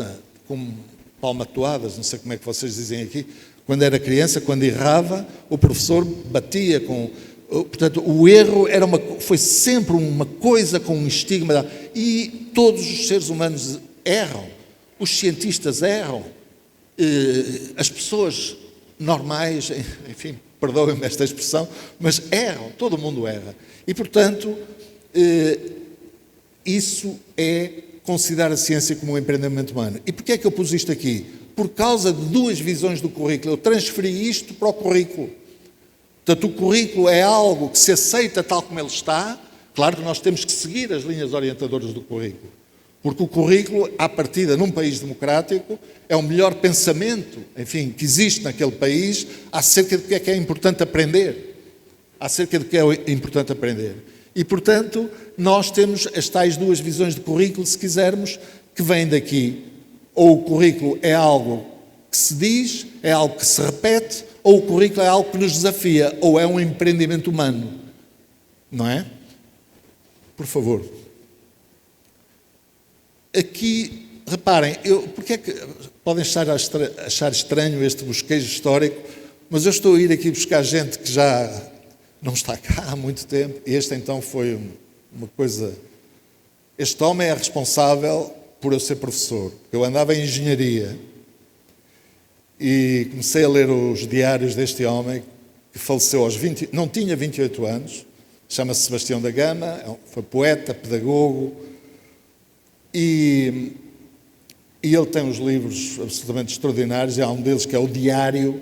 como palmatoadas, não sei como é que vocês dizem aqui, quando era criança, quando errava, o professor batia com... Portanto, o erro foi sempre uma coisa com um estigma, e todos os seres humanos erram, os cientistas erram, as pessoas normais, enfim, perdoem-me esta expressão, mas erram, todo mundo erra. E, portanto, isso é considerar a ciência como um empreendimento humano. E porquê é que eu pus isto aqui? Por causa de duas visões do currículo. Eu transferi isto para o currículo. Portanto, o currículo é algo que se aceita tal como ele está. Claro que nós temos que seguir as linhas orientadoras do currículo. Porque o currículo, à partida, num país democrático, é o melhor pensamento, enfim, que existe naquele país acerca do que é importante aprender. Acerca do que é importante aprender. E, portanto, nós temos as tais duas visões de currículo, se quisermos, que vêm daqui. Ou o currículo é algo que se diz, é algo que se repete, ou o currículo é algo que nos desafia, ou é um empreendimento humano. Não é? Por favor. Aqui, reparem, porque é que podem achar estranho este bosquejo histórico, mas eu estou a ir aqui buscar gente que já não está cá há muito tempo. Este então foi uma coisa... Este homem é responsável por eu ser professor. Eu andava em engenharia e comecei a ler os diários deste homem que faleceu aos 20... Não tinha 28 anos, chama-se Sebastião da Gama, foi poeta, pedagogo e ele tem uns livros absolutamente extraordinários, e há um deles que é o Diário,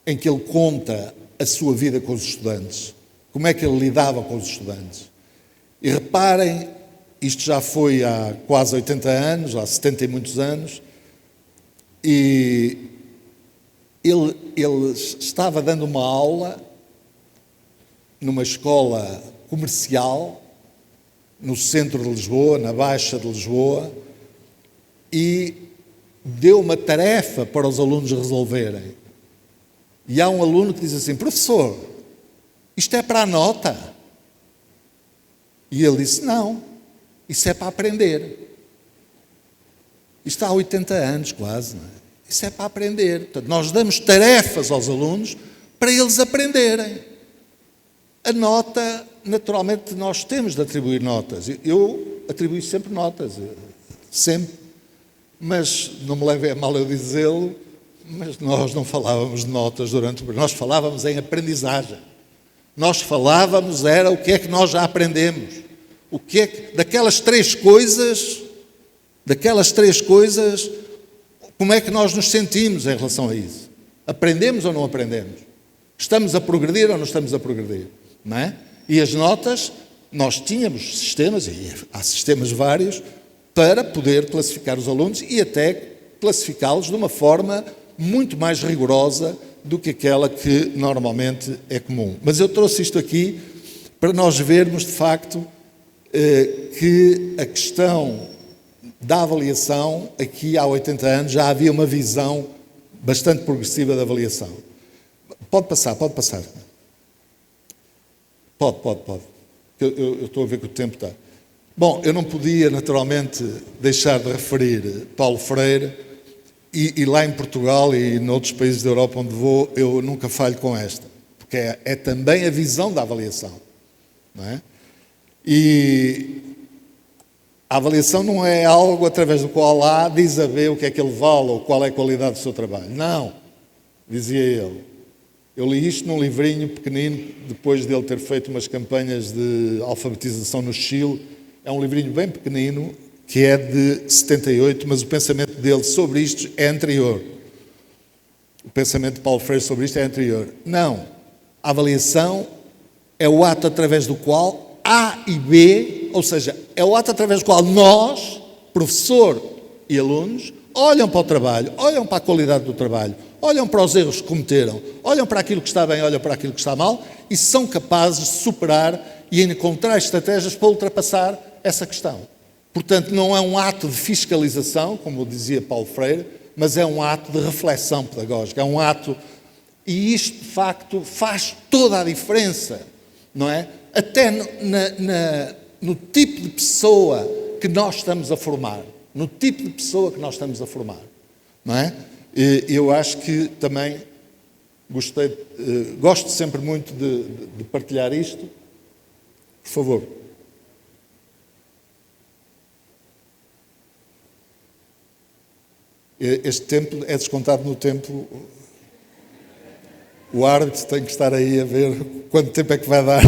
em que ele conta a sua vida com os estudantes, como é que ele lidava com os estudantes. E reparem, isto já foi há quase 80 anos, há 70 e muitos anos, e ele estava dando uma aula numa escola comercial, no centro de Lisboa, na Baixa de Lisboa, e deu uma tarefa para os alunos resolverem. E há um aluno que diz assim: professor, isto é para a nota? E ele disse: não, isso é para aprender. Isto há 80 anos quase, não é? Isso é para aprender. Portanto, nós damos tarefas aos alunos para eles aprenderem. A nota, naturalmente, nós temos de atribuir notas. Eu atribuo sempre notas, sempre. Mas não me levem a mal eu dizê-lo, mas nós não falávamos de notas durante o... Nós falávamos em aprendizagem. Nós falávamos, era o que é que nós já aprendemos. O que é que, daquelas três coisas, como é que nós nos sentimos em relação a isso? Aprendemos ou não aprendemos? Estamos a progredir ou não estamos a progredir? Não é? E as notas, nós tínhamos sistemas, e há sistemas vários, para poder classificar os alunos e até classificá-los de uma forma muito mais rigorosa do que aquela que normalmente é comum. Mas eu trouxe isto aqui para nós vermos, de facto, que a questão da avaliação, aqui há 80 anos, já havia uma visão bastante progressiva da avaliação. Pode passar. Pode. Eu estou a ver que o tempo está... Bom, eu não podia, naturalmente, deixar de referir Paulo Freire, e lá em Portugal e noutros países da Europa onde vou, eu nunca falho com esta, porque é também a visão da avaliação, não é? E a avaliação não é algo através do qual A diz a B o que é que ele vale ou qual é a qualidade do seu trabalho. Não, dizia ele. Eu li isto num livrinho pequenino, depois dele ter feito umas campanhas de alfabetização no Chile. É um livrinho bem pequenino, que é de 78, mas o pensamento dele sobre isto é anterior. O pensamento de Paulo Freire sobre isto é anterior. Não. A avaliação é o ato através do qual A e B, ou seja, é o ato através do qual nós, professor e alunos, olham para o trabalho, olham para a qualidade do trabalho, olham para os erros que cometeram, olham para aquilo que está bem, olham para aquilo que está mal e são capazes de superar e encontrar estratégias para ultrapassar essa questão. Portanto, não é um ato de fiscalização, como dizia Paulo Freire, mas é um ato de reflexão pedagógica, é um ato... E isto, de facto, faz toda a diferença, não é? Até no tipo de pessoa que nós estamos a formar. No tipo de pessoa que nós estamos a formar, não é? Eu acho que também gosto sempre muito de partilhar isto. Por favor. Este tempo é descontado no tempo. O árbitro tem que estar aí a ver quanto tempo é que vai dar.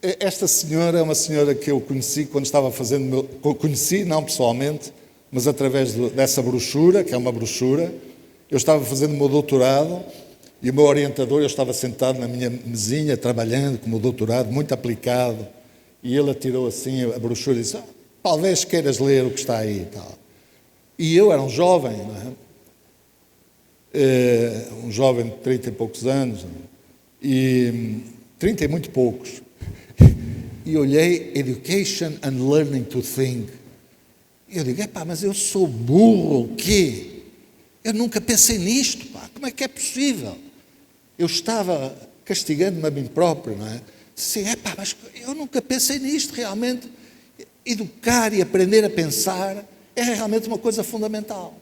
Esta senhora é uma senhora que eu conheci quando estava fazendo... Conheci, não pessoalmente, mas através dessa brochura, que é uma brochura. Eu estava fazendo o meu doutorado e o meu orientador, eu estava sentado na minha mesinha, trabalhando com o meu doutorado, muito aplicado, e ele atirou assim a brochura e disse: talvez queiras ler o que está aí e tal. E eu era um jovem, não é? Um jovem de 30 e poucos anos, e 30 e muito poucos, e olhei Education and Learning to Think, e eu digo: mas eu sou burro, o quê? Eu nunca pensei nisto, como é que é possível? Eu estava castigando-me a mim próprio, não é? Disse: mas eu nunca pensei nisto, realmente, educar e aprender a pensar é realmente uma coisa fundamental.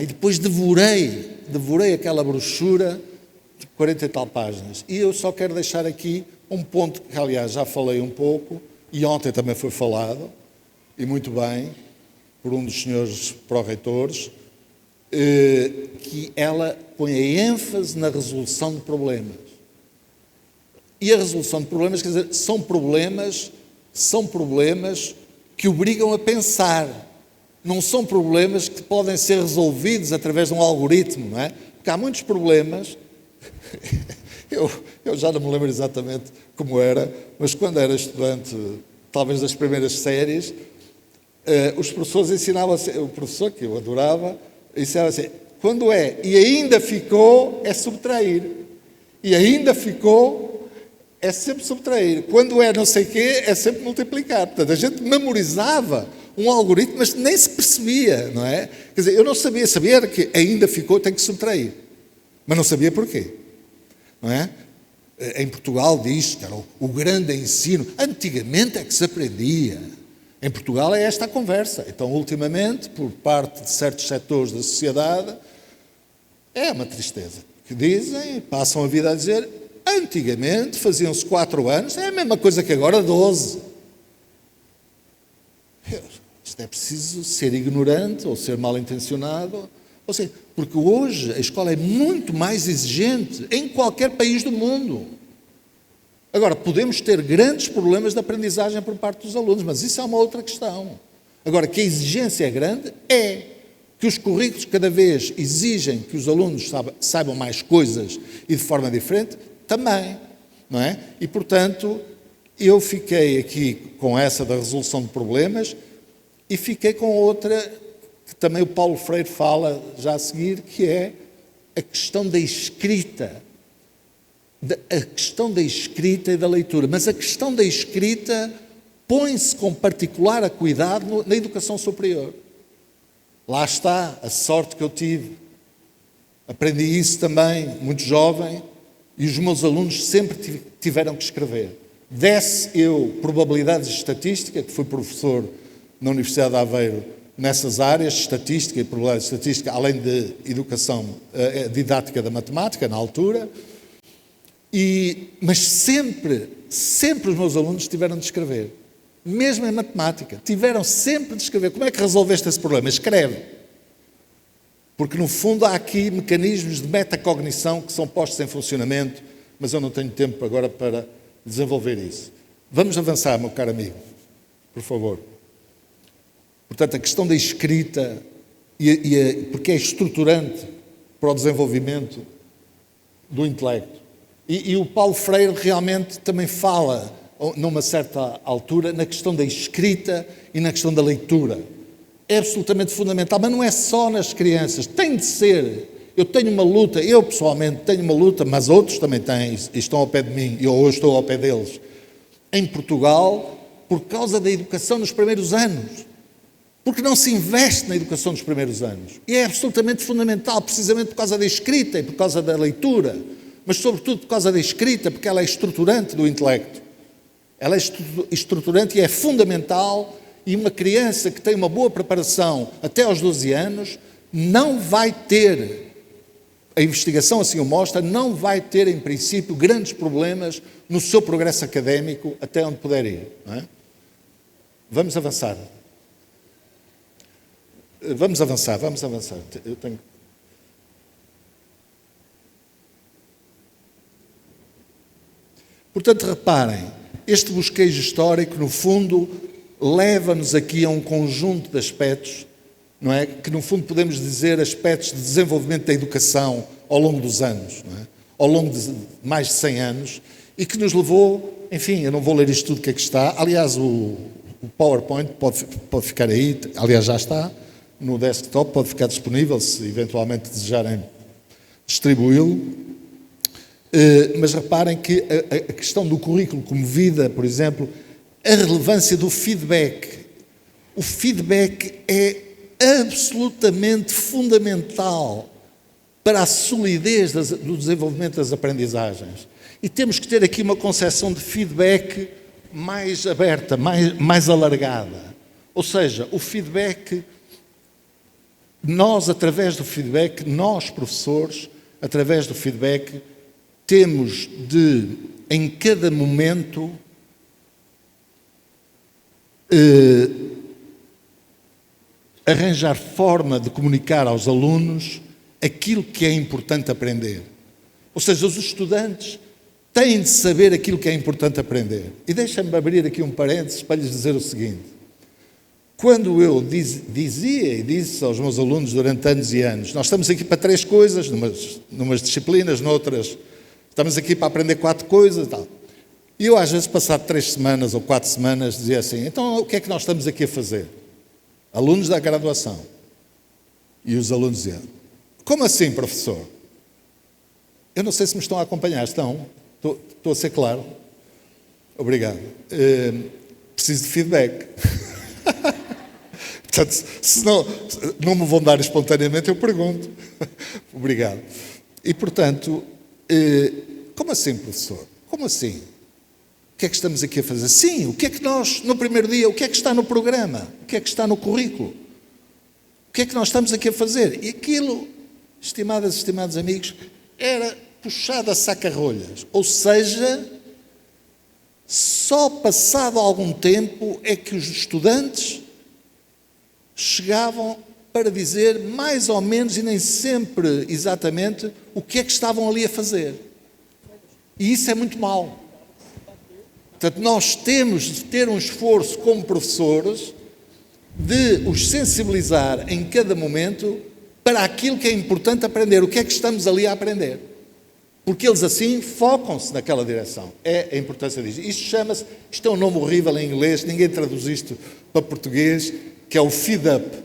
E depois devorei aquela brochura 40 e tal páginas. E eu só quero deixar aqui um ponto que, aliás, já falei um pouco, e ontem também foi falado, e muito bem, por um dos senhores pró-reitores, que ela põe a ênfase na resolução de problemas. E a resolução de problemas, quer dizer, são problemas que obrigam a pensar. Não são problemas que podem ser resolvidos através de um algoritmo, não é? Porque há muitos problemas, eu já não me lembro exatamente como era, mas quando era estudante, talvez das primeiras séries, os professores ensinavam assim, o professor, que eu adorava, ensinava assim, quando é e ainda ficou, é subtrair. E ainda ficou, é sempre subtrair. Quando é não sei o quê, é sempre multiplicar. Portanto, a gente memorizava um algoritmo, mas nem se percebia, não é? Quer dizer, eu não sabia que ainda ficou, tem que subtrair. Mas não sabia porquê, não é? Em Portugal diz que era o grande ensino. Antigamente é que se aprendia. Em Portugal é esta a conversa. Então, ultimamente, por parte de certos setores da sociedade, é uma tristeza. Que dizem, passam a vida a dizer, antigamente faziam-se 4 anos, é a mesma coisa que agora 12. Isto é preciso ser ignorante ou ser mal intencionado. Ou seja, porque hoje a escola é muito mais exigente em qualquer país do mundo. Agora, podemos ter grandes problemas de aprendizagem por parte dos alunos, mas isso é uma outra questão. Agora, que a exigência é grande, é. Que os currículos cada vez exigem que os alunos saibam mais coisas e de forma diferente, também, não é? E, portanto, eu fiquei aqui com essa da resolução de problemas e fiquei com outra que também o Paulo Freire fala já a seguir, que é a questão da escrita. A questão da escrita e da leitura. Mas a questão da escrita põe-se com particular cuidado na educação superior. Lá está a sorte que eu tive. Aprendi isso também, muito jovem, e os meus alunos sempre tiveram que escrever. Desse eu probabilidades de estatística, que fui professor na Universidade de Aveiro nessas áreas, estatística e probabilidade de estatística, além de educação didática da matemática, na altura, mas sempre os meus alunos tiveram de escrever. Mesmo em matemática, tiveram sempre de escrever. Como é que resolveste esse problema? Escreve. Porque, no fundo, há aqui mecanismos de metacognição que são postos em funcionamento, mas eu não tenho tempo agora para desenvolver isso. Vamos avançar, meu caro amigo, por favor. Portanto, a questão da escrita, porque é estruturante para o desenvolvimento do intelecto. E o Paulo Freire realmente também fala, numa certa altura, na questão da escrita e na questão da leitura. É absolutamente fundamental, mas não é só nas crianças, tem de ser. Eu tenho uma luta, eu pessoalmente tenho uma luta, mas outros também têm, e estão ao pé de mim, e eu hoje estou ao pé deles, em Portugal, por causa da educação nos primeiros anos. Porque não se investe na educação nos primeiros anos. E é absolutamente fundamental, precisamente por causa da escrita e por causa da leitura, mas sobretudo por causa da escrita, porque ela é estruturante do intelecto. Ela é estruturante e é fundamental, e uma criança que tem uma boa preparação até aos 12 anos não vai ter, a investigação assim o mostra, não vai ter, em princípio, grandes problemas no seu progresso académico até onde puder ir. Não é? Vamos avançar. Vamos avançar. Eu tenho... Portanto, reparem, este bosquejo histórico, no fundo, leva-nos aqui a um conjunto de aspectos, não é? Que, no fundo, podemos dizer aspectos de desenvolvimento da educação ao longo dos anos, não é? Ao longo de mais de 100 anos, e que nos levou, enfim, eu não vou ler isto tudo o que é que está, aliás, o PowerPoint pode ficar aí, aliás, já está no desktop, pode ficar disponível, se eventualmente desejarem distribuí-lo. Mas reparem que a questão do currículo como vida, por exemplo, a relevância do feedback. O feedback é absolutamente fundamental para a solidez do desenvolvimento das aprendizagens. E temos que ter aqui uma concepção de feedback mais aberta, mais alargada. Ou seja, o feedback, nós, através do feedback, nós, professores, através do feedback, temos de, em cada momento, arranjar forma de comunicar aos alunos aquilo que é importante aprender. Ou seja, os estudantes têm de saber aquilo que é importante aprender. E deixa-me abrir aqui um parênteses para lhes dizer o seguinte. Quando eu dizia e disse aos meus alunos durante anos e anos, nós estamos aqui para 3 coisas, numas disciplinas, noutras, estamos aqui para aprender 4 coisas e tal. E eu, às vezes, passado 3 semanas ou 4 semanas, dizia assim, então o que é que nós estamos aqui a fazer? Alunos da graduação. E os alunos diziam, como assim, professor? Eu não sei se me estão a acompanhar, estão? Estou a ser claro? Obrigado. Preciso de feedback. Portanto, se não me vão dar espontaneamente, eu pergunto. Obrigado. E, portanto, como assim, professor? Como assim? O que é que estamos aqui a fazer? Sim, o que é que nós, no primeiro dia, o que é que está no programa? O que é que está no currículo? O que é que nós estamos aqui a fazer? E aquilo, estimadas e estimados amigos, era puxado a saca-rolhas. Ou seja, só passado algum tempo é que os estudantes chegavam para dizer mais ou menos e nem sempre exatamente o que é que estavam ali a fazer. E isso é muito mau. Portanto, nós temos de ter um esforço como professores de os sensibilizar em cada momento para aquilo que é importante aprender, o que é que estamos ali a aprender. Porque eles assim focam-se naquela direção. É a importância disso. Isto é um nome horrível em inglês, ninguém traduz isto para português, que é o feed up.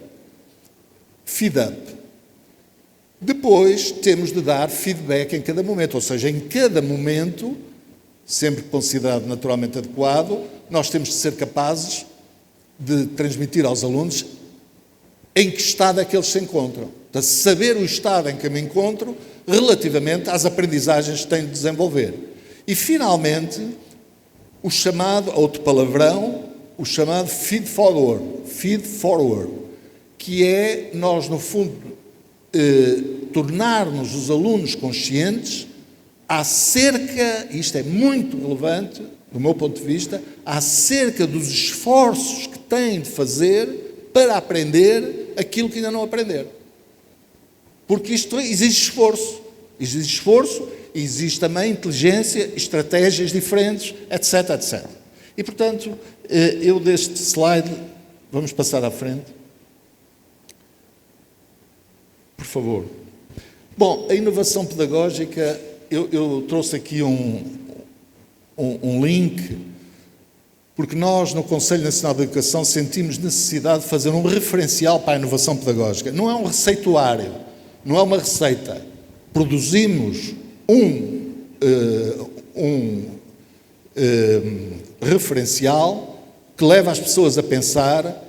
Feed up. Depois temos de dar feedback em cada momento, ou seja, em cada momento, sempre considerado naturalmente adequado, nós temos de ser capazes de transmitir aos alunos em que estado é que eles se encontram. Portanto, saber o estado em que eu me encontro relativamente às aprendizagens que tenho de desenvolver. E, finalmente, o chamado, outro palavrão, o chamado feed forward, que é nós, no fundo, tornarmos os alunos conscientes acerca, isto é muito relevante, do meu ponto de vista, acerca dos esforços que têm de fazer para aprender aquilo que ainda não aprenderam. Porque isto exige esforço. Exige esforço e exige também inteligência, estratégias diferentes, etc, etc. E, portanto, eu deste slide, vamos passar à frente. Por favor. Bom, a inovação pedagógica, eu trouxe aqui um link, porque nós, no Conselho Nacional de Educação, sentimos necessidade de fazer um referencial para a inovação pedagógica. Não é um receituário, não é uma receita. Produzimos um referencial que leva as pessoas a pensar,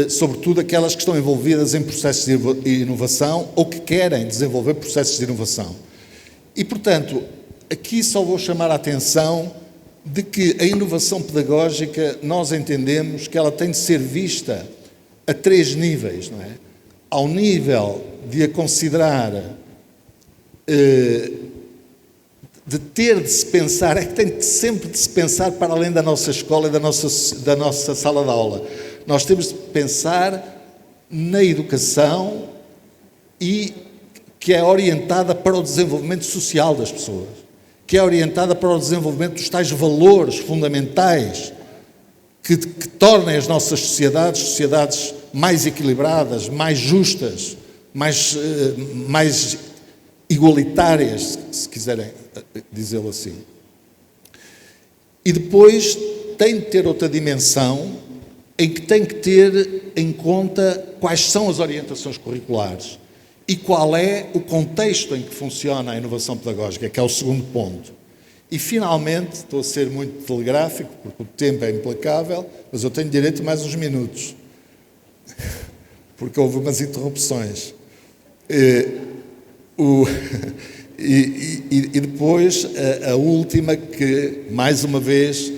sobretudo aquelas que estão envolvidas em processos de inovação ou que querem desenvolver processos de inovação. E, portanto, aqui só vou chamar a atenção de que a inovação pedagógica, nós entendemos que ela tem de ser vista a 3 níveis, não é? Ao nível de a considerar, de ter de se pensar, é que tem sempre de se pensar para além da nossa escola e da nossa sala de aula. Nós temos de pensar na educação e que é orientada para o desenvolvimento social das pessoas, que é orientada para o desenvolvimento dos tais valores fundamentais que tornem as nossas sociedades mais equilibradas, mais justas, mais igualitárias, se quiserem dizê-lo assim. E depois tem de ter outra dimensão em que tem que ter em conta quais são as orientações curriculares e qual é o contexto em que funciona a inovação pedagógica, que é o segundo ponto. E, finalmente, estou a ser muito telegráfico, porque o tempo é implacável, mas eu tenho direito a mais uns minutos, porque houve umas interrupções. E depois, a última, que, mais uma vez,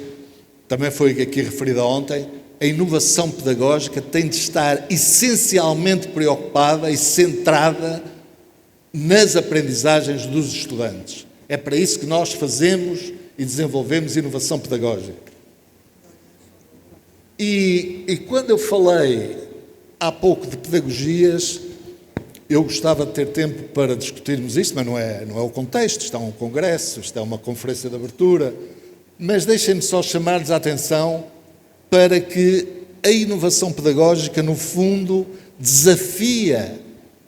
também foi aqui referida ontem, a inovação pedagógica tem de estar essencialmente preocupada e centrada nas aprendizagens dos estudantes. É para isso que nós fazemos e desenvolvemos inovação pedagógica. E quando eu falei há pouco de pedagogias, eu gostava de ter tempo para discutirmos isto, mas não é o contexto. Isto é um congresso, isto é uma conferência de abertura. Mas deixem-me só chamar-lhes a atenção para que a inovação pedagógica, no fundo, desafia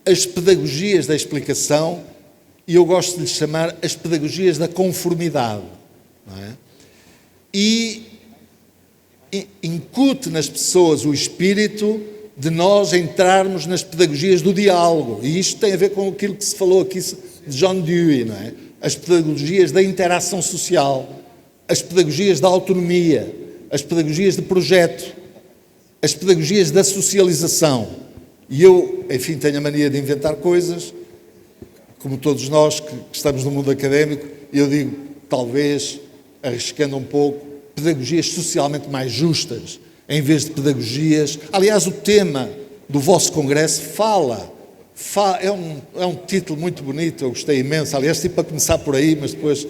as pedagogias da explicação, e eu gosto de lhes chamar as pedagogias da conformidade, não é? E incute nas pessoas o espírito de nós entrarmos nas pedagogias do diálogo. E isto tem a ver com aquilo que se falou aqui de John Dewey, não é? As pedagogias da interação social, as pedagogias da autonomia, as pedagogias de projeto, as pedagogias da socialização. E eu, enfim, tenho a mania de inventar coisas, como todos nós que estamos no mundo académico, e eu digo, talvez, arriscando um pouco, pedagogias socialmente mais justas, em vez de pedagogias... Aliás, o tema do vosso congresso é um título muito bonito, eu gostei imenso. Aliás, tive para começar por aí, mas depois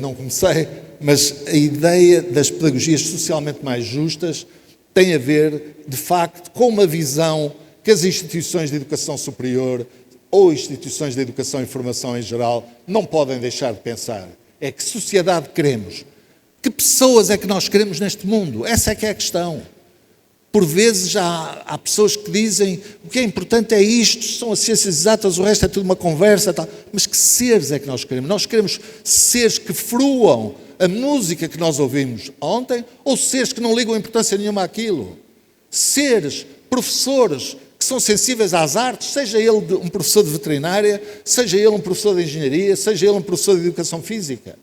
não comecei. Mas a ideia das pedagogias socialmente mais justas tem a ver, de facto, com uma visão que as instituições de educação superior ou instituições de educação e formação em geral não podem deixar de pensar. É que sociedade queremos? Que pessoas é que nós queremos neste mundo? Essa é que é a questão. Por vezes há pessoas que dizem o que é importante é isto, são as ciências exatas, o resto é tudo uma conversa, tal. Mas que seres é que nós queremos? Nós queremos seres que fruam a música que nós ouvimos ontem, ou seres que não ligam importância nenhuma àquilo? Seres, professores que são sensíveis às artes, seja ele um professor de veterinária, seja ele um professor de engenharia, seja ele um professor de educação física.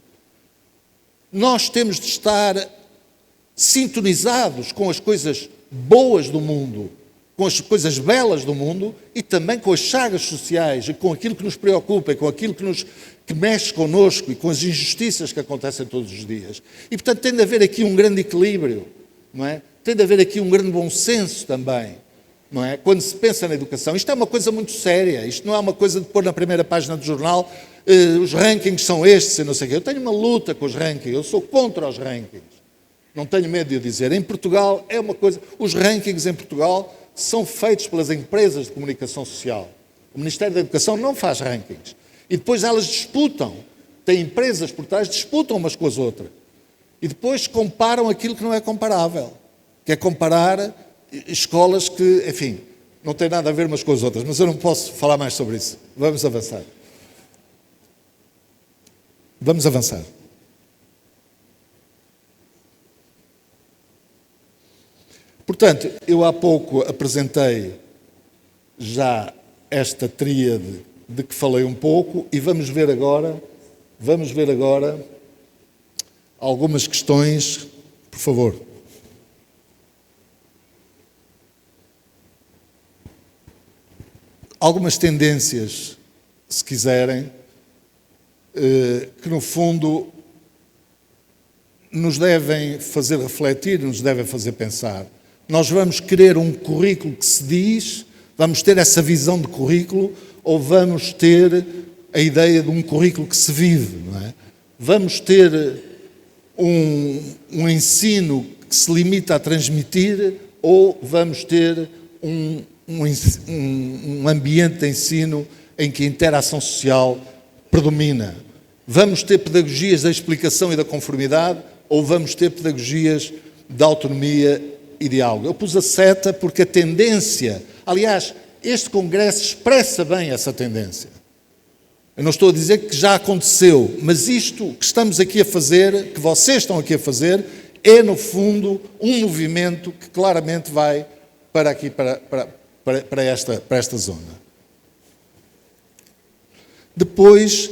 Nós temos de estar sintonizados com as coisas boas do mundo, com as coisas belas do mundo e também com as chagas sociais e com aquilo que nos preocupa e com aquilo que mexe connosco e com as injustiças que acontecem todos os dias. E, portanto, tem de haver aqui um grande equilíbrio, não é? Tem de haver aqui um grande bom senso também, não é? Quando se pensa na educação. Isto é uma coisa muito séria, isto não é uma coisa de pôr na primeira página do jornal os rankings são estes e não sei o quê. Eu tenho uma luta com os rankings, eu sou contra os rankings. Não tenho medo de o dizer. Em Portugal é uma coisa... Os rankings em Portugal são feitos pelas empresas de comunicação social. O Ministério da Educação não faz rankings. E depois elas disputam. Tem empresas por trás, disputam umas com as outras. E depois comparam aquilo que não é comparável. Que é comparar escolas que, enfim, não têm nada a ver umas com as outras. Mas eu não posso falar mais sobre isso. Vamos avançar. Vamos avançar. Portanto, eu há pouco apresentei já esta tríade de que falei um pouco e vamos ver agora algumas questões, por favor. Algumas tendências, se quiserem, que no fundo nos devem fazer refletir, nos devem fazer pensar. Nós vamos querer um currículo que se diz, vamos ter essa visão de currículo, ou vamos ter a ideia de um currículo que se vive, não é? Vamos ter um ensino que se limita a transmitir, ou vamos ter um ambiente de ensino em que a interação social predomina. Vamos ter pedagogias da explicação e da conformidade, ou vamos ter pedagogias da autonomia e diálogo. Eu pus a seta porque a tendência... Aliás, este congresso expressa bem essa tendência. Eu não estou a dizer que já aconteceu, mas isto que estamos aqui a fazer, que vocês estão aqui a fazer, é, no fundo, um movimento que claramente vai para aqui, para esta zona. Depois,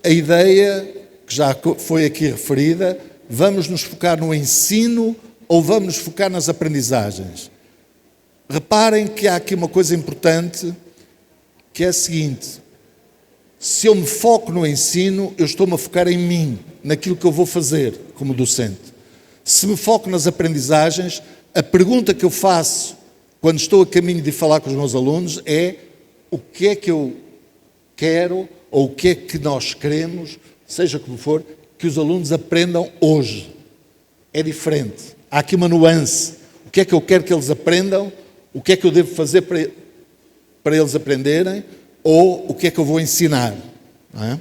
a ideia, que já foi aqui referida, vamos nos focar no ensino ou vamos nos focar nas aprendizagens? Reparem que há aqui uma coisa importante, que é a seguinte: se eu me foco no ensino, eu estou-me a focar em mim, naquilo que eu vou fazer como docente. Se me foco nas aprendizagens, a pergunta que eu faço quando estou a caminho de falar com os meus alunos é: o que é que eu quero ou o que é que nós queremos seja como for, que os alunos aprendam hoje. É diferente. Há aqui uma nuance. O que é que eu quero que eles aprendam? O que é que eu devo fazer para eles aprenderem? Ou o que é que eu vou ensinar? Não é?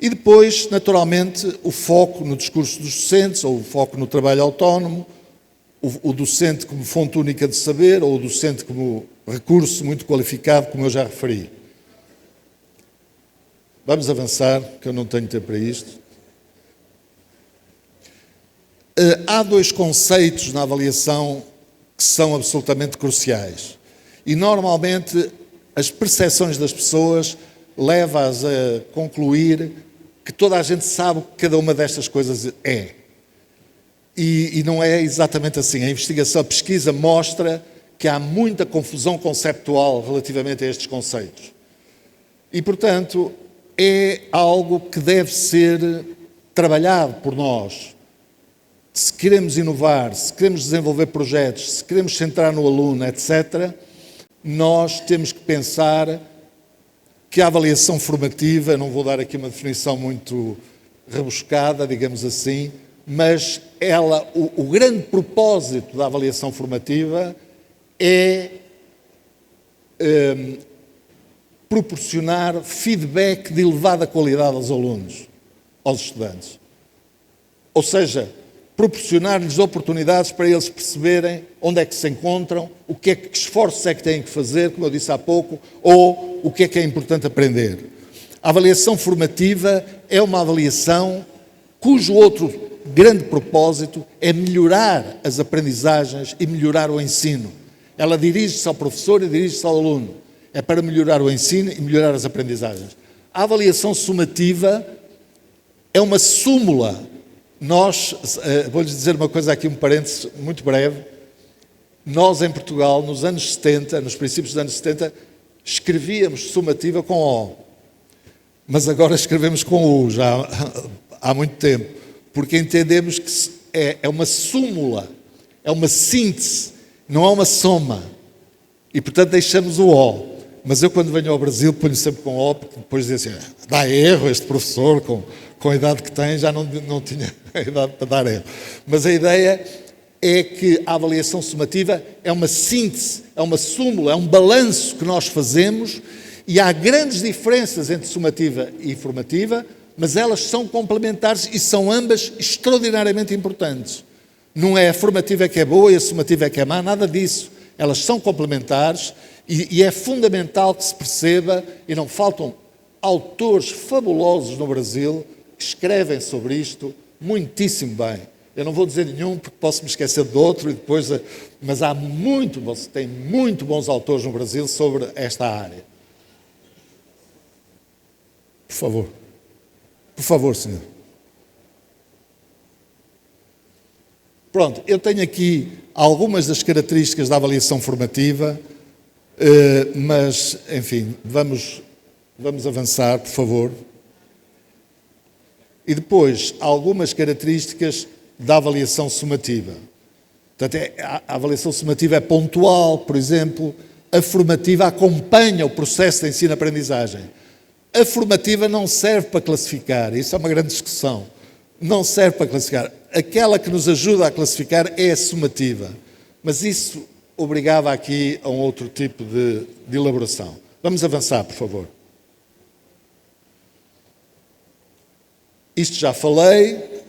E depois, naturalmente, o foco no discurso dos docentes, ou o foco no trabalho autónomo, o docente como fonte única de saber, ou o docente como recurso muito qualificado, como eu já referi. Vamos avançar, que eu não tenho tempo para isto. Há dois conceitos na avaliação que são absolutamente cruciais. E, normalmente, as percepções das pessoas levam-as a concluir que toda a gente sabe o que cada uma destas coisas é. E não é exatamente assim. A investigação, a pesquisa mostra que há muita confusão conceptual relativamente a estes conceitos. E, portanto, é algo que deve ser trabalhado por nós. Se queremos inovar, se queremos desenvolver projetos, se queremos centrar no aluno, etc., nós temos que pensar que a avaliação formativa, não vou dar aqui uma definição muito rebuscada, digamos assim, mas o grande propósito da avaliação formativa é proporcionar feedback de elevada qualidade aos alunos, aos estudantes. Ou seja, proporcionar-lhes oportunidades para eles perceberem onde é que se encontram, que esforços é que têm que fazer, como eu disse há pouco, ou o que é importante aprender. A avaliação formativa é uma avaliação cujo outro grande propósito é melhorar as aprendizagens e melhorar o ensino. Ela dirige-se ao professor e dirige-se ao aluno. É para melhorar o ensino e melhorar as aprendizagens. A avaliação sumativa é uma súmula. Nós, vou-lhes dizer uma coisa aqui, um parênteses muito breve. Nós, em Portugal, nos anos 70, nos princípios dos anos 70, escrevíamos sumativa com O. Mas agora escrevemos com U, já há muito tempo. Porque entendemos que é uma súmula, é uma síntese, não é uma soma. E, portanto, deixamos o O. Mas eu, quando venho ao Brasil, ponho sempre com O, porque depois dizem assim, dá erro este professor, com a idade que tem, já não tinha a idade para dar erro. Mas a ideia é que a avaliação sumativa é uma síntese, é uma súmula, é um balanço que nós fazemos, e há grandes diferenças entre sumativa e formativa, mas elas são complementares e são ambas extraordinariamente importantes. Não é a formativa que é boa e a sumativa que é má, nada disso. Elas são complementares e é fundamental que se perceba, e não faltam autores fabulosos no Brasil que escrevem sobre isto muitíssimo bem. Eu não vou dizer nenhum porque posso me esquecer de outro, mas tem muito bons autores no Brasil sobre esta área. Por favor. Por favor, senhor. Pronto, eu tenho aqui algumas das características da avaliação formativa, mas, enfim, vamos avançar, por favor. E depois, algumas características da avaliação sumativa. Portanto, a avaliação sumativa é pontual, por exemplo, a formativa acompanha o processo de ensino-aprendizagem. A formativa não serve para classificar, isso é uma grande discussão. Não serve para classificar. Aquela que nos ajuda a classificar é a sumativa. Mas isso obrigava aqui a um outro tipo de elaboração. Vamos avançar, por favor. Isto já falei.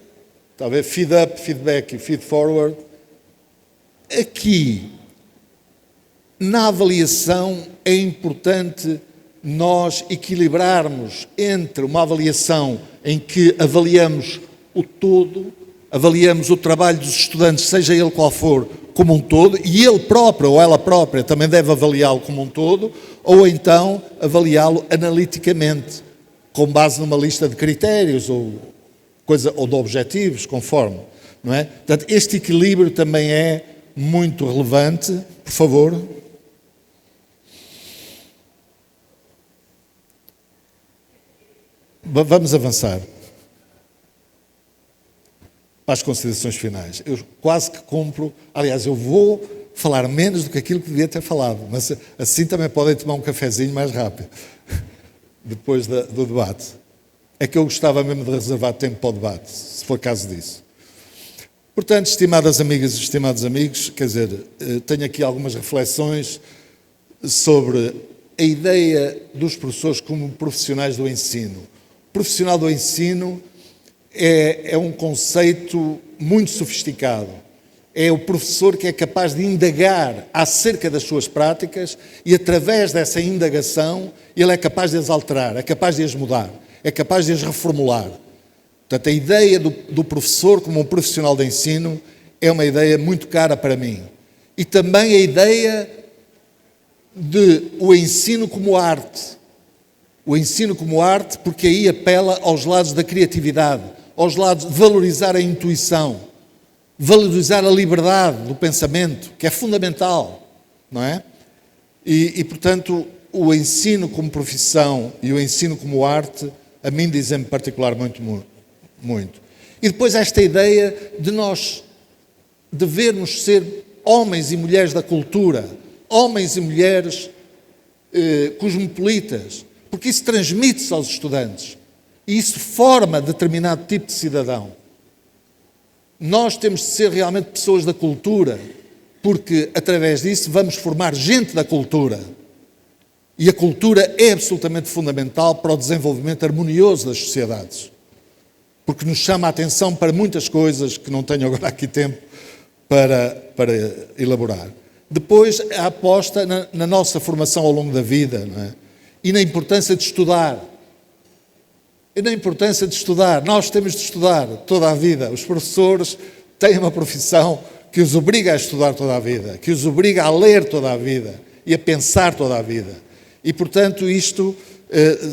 Está a ver? Feed up, feedback e feed forward. Aqui, na avaliação, é importante nós equilibrarmos entre uma avaliação em que avaliamos o todo, avaliamos o trabalho dos estudantes, seja ele qual for, como um todo, e ele próprio ou ela própria também deve avaliá-lo como um todo, ou então avaliá-lo analiticamente, com base numa lista de critérios ou de objetivos, conforme. Não é? Portanto, este equilíbrio também é muito relevante. Por favor. Vamos avançar para as considerações finais. Eu quase que cumpro, aliás, eu vou falar menos do que aquilo que devia ter falado, mas assim também podem tomar um cafezinho mais rápido, depois do debate. é que eu gostava mesmo de reservar tempo para o debate, se for caso disso. Portanto, estimadas amigas e estimados amigos, quer dizer, tenho aqui algumas reflexões sobre a ideia dos professores como profissionais do ensino. O profissional do ensino é um conceito muito sofisticado. É o professor que é capaz de indagar acerca das suas práticas e, através dessa indagação, ele é capaz de as alterar, é capaz de as mudar, é capaz de as reformular. Portanto, a ideia do professor como um profissional de ensino é uma ideia muito cara para mim. E também a ideia de o ensino como arte. O ensino como arte, porque aí apela aos lados da criatividade, aos lados de valorizar a intuição, valorizar a liberdade do pensamento, que é fundamental, não é? E portanto, o ensino como profissão e o ensino como arte, a mim dizem-me particularmente muito. E depois esta ideia de nós devermos ser homens e mulheres da cultura, homens e mulheres cosmopolitas, porque isso transmite-se aos estudantes e isso forma determinado tipo de cidadão. Nós temos de ser realmente pessoas da cultura, porque através disso vamos formar gente da cultura. E a cultura é absolutamente fundamental para o desenvolvimento harmonioso das sociedades, porque nos chama a atenção para muitas coisas que não tenho agora aqui tempo para elaborar. Depois, a aposta na nossa formação ao longo da vida, não é? E na importância de estudar. Nós temos de estudar toda a vida. Os professores têm uma profissão que os obriga a estudar toda a vida, que os obriga a ler toda a vida e a pensar toda a vida. E, portanto, isto,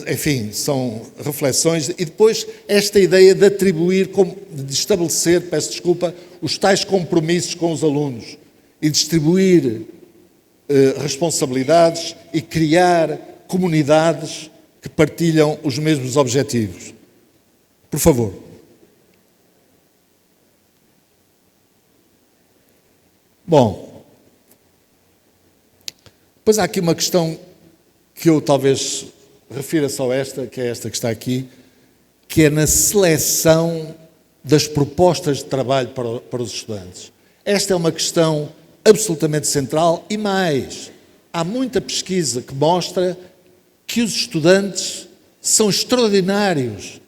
enfim, são reflexões. E depois, esta ideia de atribuir, de estabelecer, peço desculpa, os tais compromissos com os alunos e distribuir responsabilidades e criar comunidades que partilham os mesmos objetivos. Por favor. Bom, depois há aqui uma questão que eu talvez refira só esta, que é esta que está aqui, que é na seleção das propostas de trabalho para os estudantes. Esta é uma questão absolutamente central e mais, há muita pesquisa que mostra que os estudantes são extraordinários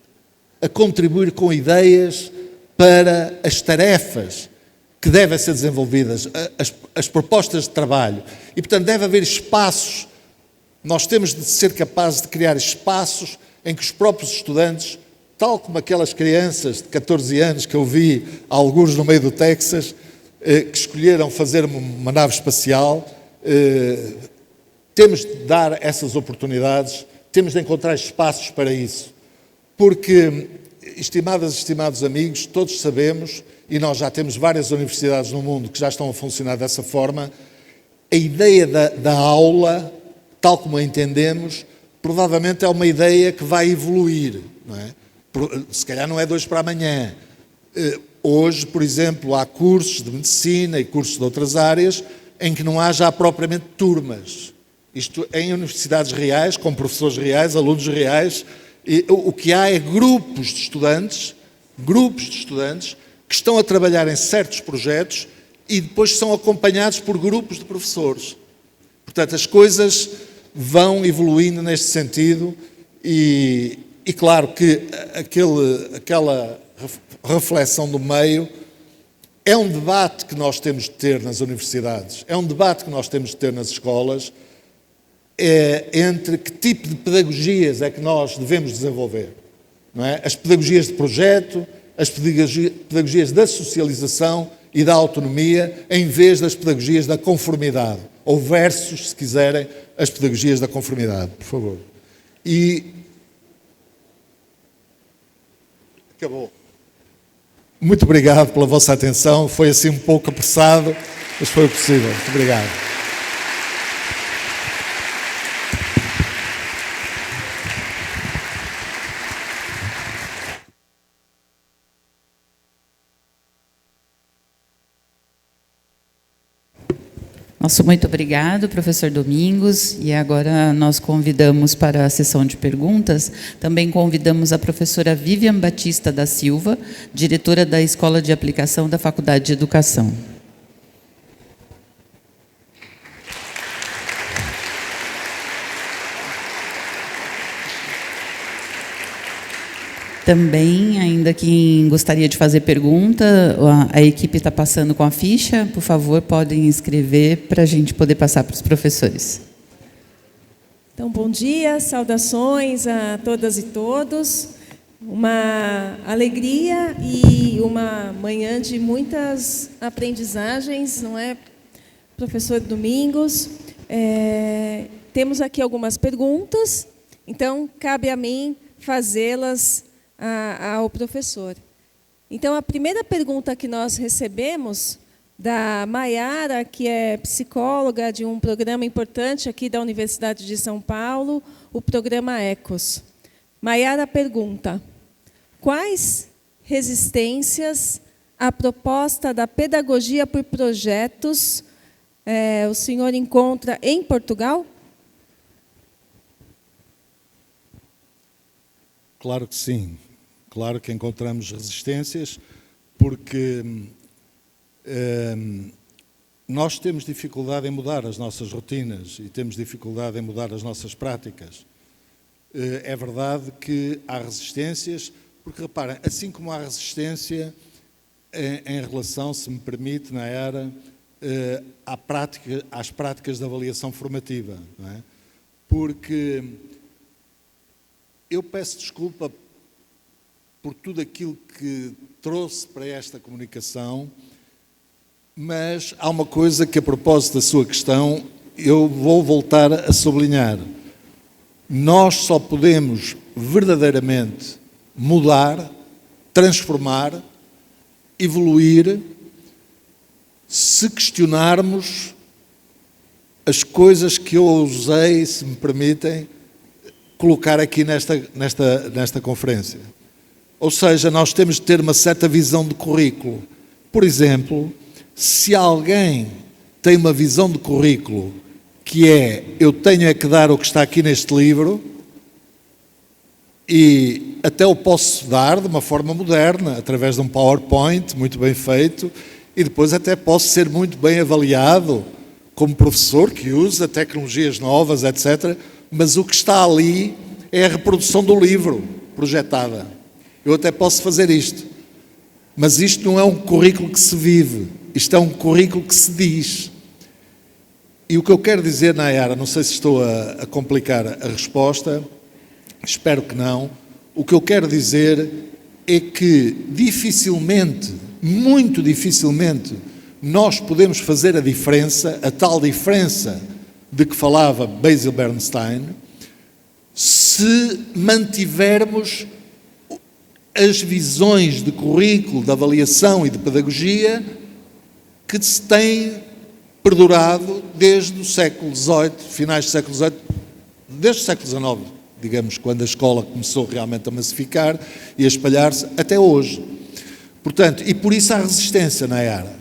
a contribuir com ideias para as tarefas que devem ser desenvolvidas, as propostas de trabalho. E, portanto, deve haver espaços. Nós temos de ser capazes de criar espaços em que os próprios estudantes, tal como aquelas crianças de 14 anos que eu vi, alguns no meio do Texas, que escolheram fazer uma nave espacial, temos de dar essas oportunidades, temos de encontrar espaços para isso. Porque, estimadas e estimados amigos, todos sabemos, e nós já temos várias universidades no mundo que já estão a funcionar dessa forma, a ideia da aula, tal como a entendemos, provavelmente é uma ideia que vai evoluir, não é? Se calhar não é de hoje para amanhã. Hoje, por exemplo, há cursos de medicina e cursos de outras áreas em que não há já propriamente turmas. Isto em universidades reais, com professores reais, alunos reais, e o que há é grupos de estudantes que estão a trabalhar em certos projetos e depois são acompanhados por grupos de professores. Portanto, as coisas vão evoluindo neste sentido e claro que aquela reflexão do meio é um debate que nós temos de ter nas universidades, é um debate que nós temos de ter nas escolas, entre que tipo de pedagogias é que nós devemos desenvolver, não é? As pedagogias de projeto, as pedagogias da socialização e da autonomia, em vez das pedagogias da conformidade, ou versus, se quiserem, as pedagogias da conformidade, por favor. E acabou. Muito obrigado pela vossa atenção, foi assim um pouco apressado, mas foi o possível. Muito obrigado. Nosso muito obrigado, professor Domingos. E agora nós convidamos para a sessão de perguntas, também convidamos a professora Vivian Batista da Silva, diretora da Escola de Aplicação da Faculdade de Educação. Também, ainda quem gostaria de fazer pergunta, a equipe está passando com a ficha. Por favor, podem escrever para a gente poder passar para os professores. Então, bom dia, saudações a todas e todos. Uma alegria e uma manhã de muitas aprendizagens, não é, professor Domingos? Temos aqui algumas perguntas, então cabe a mim fazê-las ao professor. Então, a primeira pergunta que nós recebemos da Maiara, que é psicóloga de um programa importante aqui da Universidade de São Paulo, o programa ECOS. Maiara pergunta: quais resistências à proposta da pedagogia por projetos o senhor encontra em Portugal? Claro que sim. Claro que encontramos resistências, porque nós temos dificuldade em mudar as nossas rotinas e temos dificuldade em mudar as nossas práticas. É verdade que há resistências, porque, reparem, assim como há resistência em relação, se me permite, Nayara, às práticas de avaliação formativa, não é? Porque eu peço desculpa por tudo aquilo que trouxe para esta comunicação, mas há uma coisa que, a propósito da sua questão, eu vou voltar a sublinhar. Nós só podemos verdadeiramente mudar, transformar, evoluir, se questionarmos as coisas que eu ousei, se me permitem, colocar aqui nesta conferência. Ou seja, nós temos de ter uma certa visão de currículo. Por exemplo, se alguém tem uma visão de currículo que é: eu tenho é que dar o que está aqui neste livro, e até o posso dar de uma forma moderna, através de um PowerPoint muito bem feito, e depois até posso ser muito bem avaliado como professor que usa tecnologias novas, etc. Mas o que está ali é a reprodução do livro projetada. Eu até posso fazer isto, mas isto não é um currículo que se vive, isto é um currículo que se diz. E o que eu quero dizer, Nayara, não sei se estou a complicar a resposta, espero que não. O que eu quero dizer é que dificilmente, muito dificilmente, nós podemos fazer a diferença, a tal diferença de que falava Basil Bernstein, se mantivermos as visões de currículo, de avaliação e de pedagogia que se têm perdurado desde o século XVIII, finais do século XVIII, desde o século XIX, digamos, quando a escola começou realmente a massificar e a espalhar-se, até hoje. Portanto, e por isso há resistência, Nayara.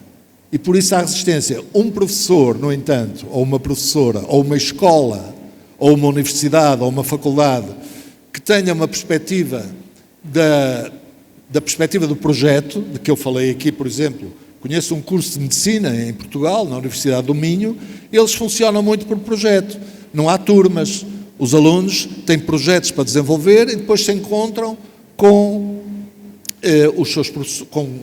E por isso há resistência. Um professor, no entanto, ou uma professora, ou uma escola, ou uma universidade, ou uma faculdade, que tenha uma perspectiva da perspectiva do projeto, de que eu falei aqui, por exemplo, conheço um curso de medicina em Portugal, na Universidade do Minho, eles funcionam muito por projeto. Não há turmas. Os alunos têm projetos para desenvolver e depois se encontram com com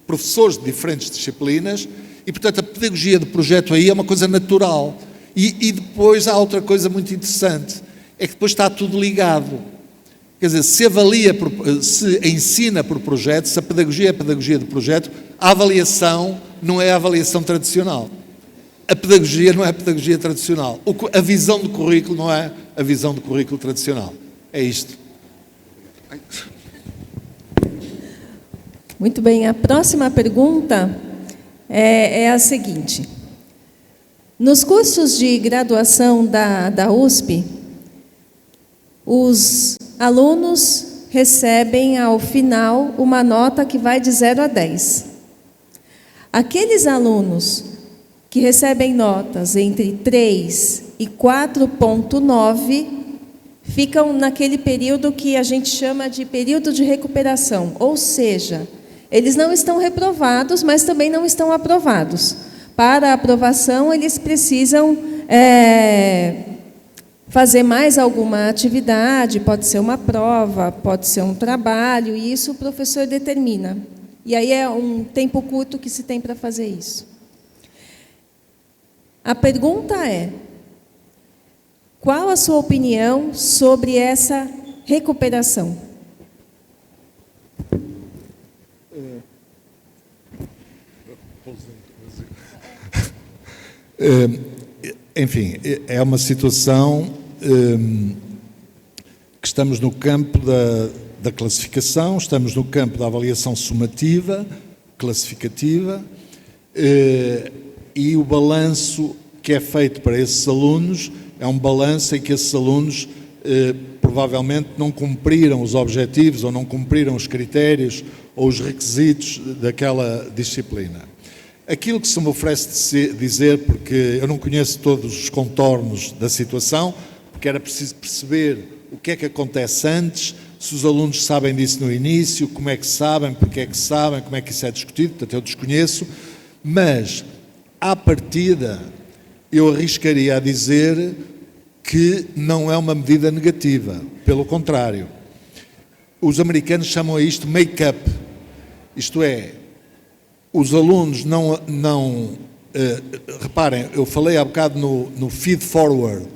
professores de diferentes disciplinas e, portanto, a pedagogia de projeto aí é uma coisa natural. E depois há outra coisa muito interessante, é que depois está tudo ligado. Quer dizer, se ensina por projeto, se a pedagogia é a pedagogia de projeto, a avaliação não é a avaliação tradicional. A pedagogia não é a pedagogia tradicional. A visão do currículo não é a visão do currículo tradicional. É isto. Muito bem, a próxima pergunta é a seguinte. Nos cursos de graduação da USP, os alunos recebem ao final uma nota que vai de 0 a 10. Aqueles alunos que recebem notas entre 3 e 4,9 ficam naquele período que a gente chama de período de recuperação, ou seja, eles não estão reprovados, mas também não estão aprovados. Para a aprovação, eles precisam fazer mais alguma atividade, pode ser uma prova, pode ser um trabalho, e isso o professor determina. E aí é um tempo curto que se tem para fazer isso. A pergunta é: qual a sua opinião sobre essa recuperação? Enfim, é uma situação que estamos no campo da classificação, estamos no campo da avaliação sumativa, classificativa, e o balanço que é feito para esses alunos é um balanço em que esses alunos provavelmente não cumpriram os objetivos ou não cumpriram os critérios ou os requisitos daquela disciplina. Aquilo que se me oferece dizer, porque eu não conheço todos os contornos da situação, porque era preciso perceber o que é que acontece antes, se os alunos sabem disso no início, como é que sabem, porque é que sabem, como é que isso é discutido, portanto eu desconheço, mas, à partida, eu arriscaria a dizer que não é uma medida negativa, pelo contrário. Os americanos chamam a isto make-up, isto é, os alunos reparem, eu falei há bocado no feed forward,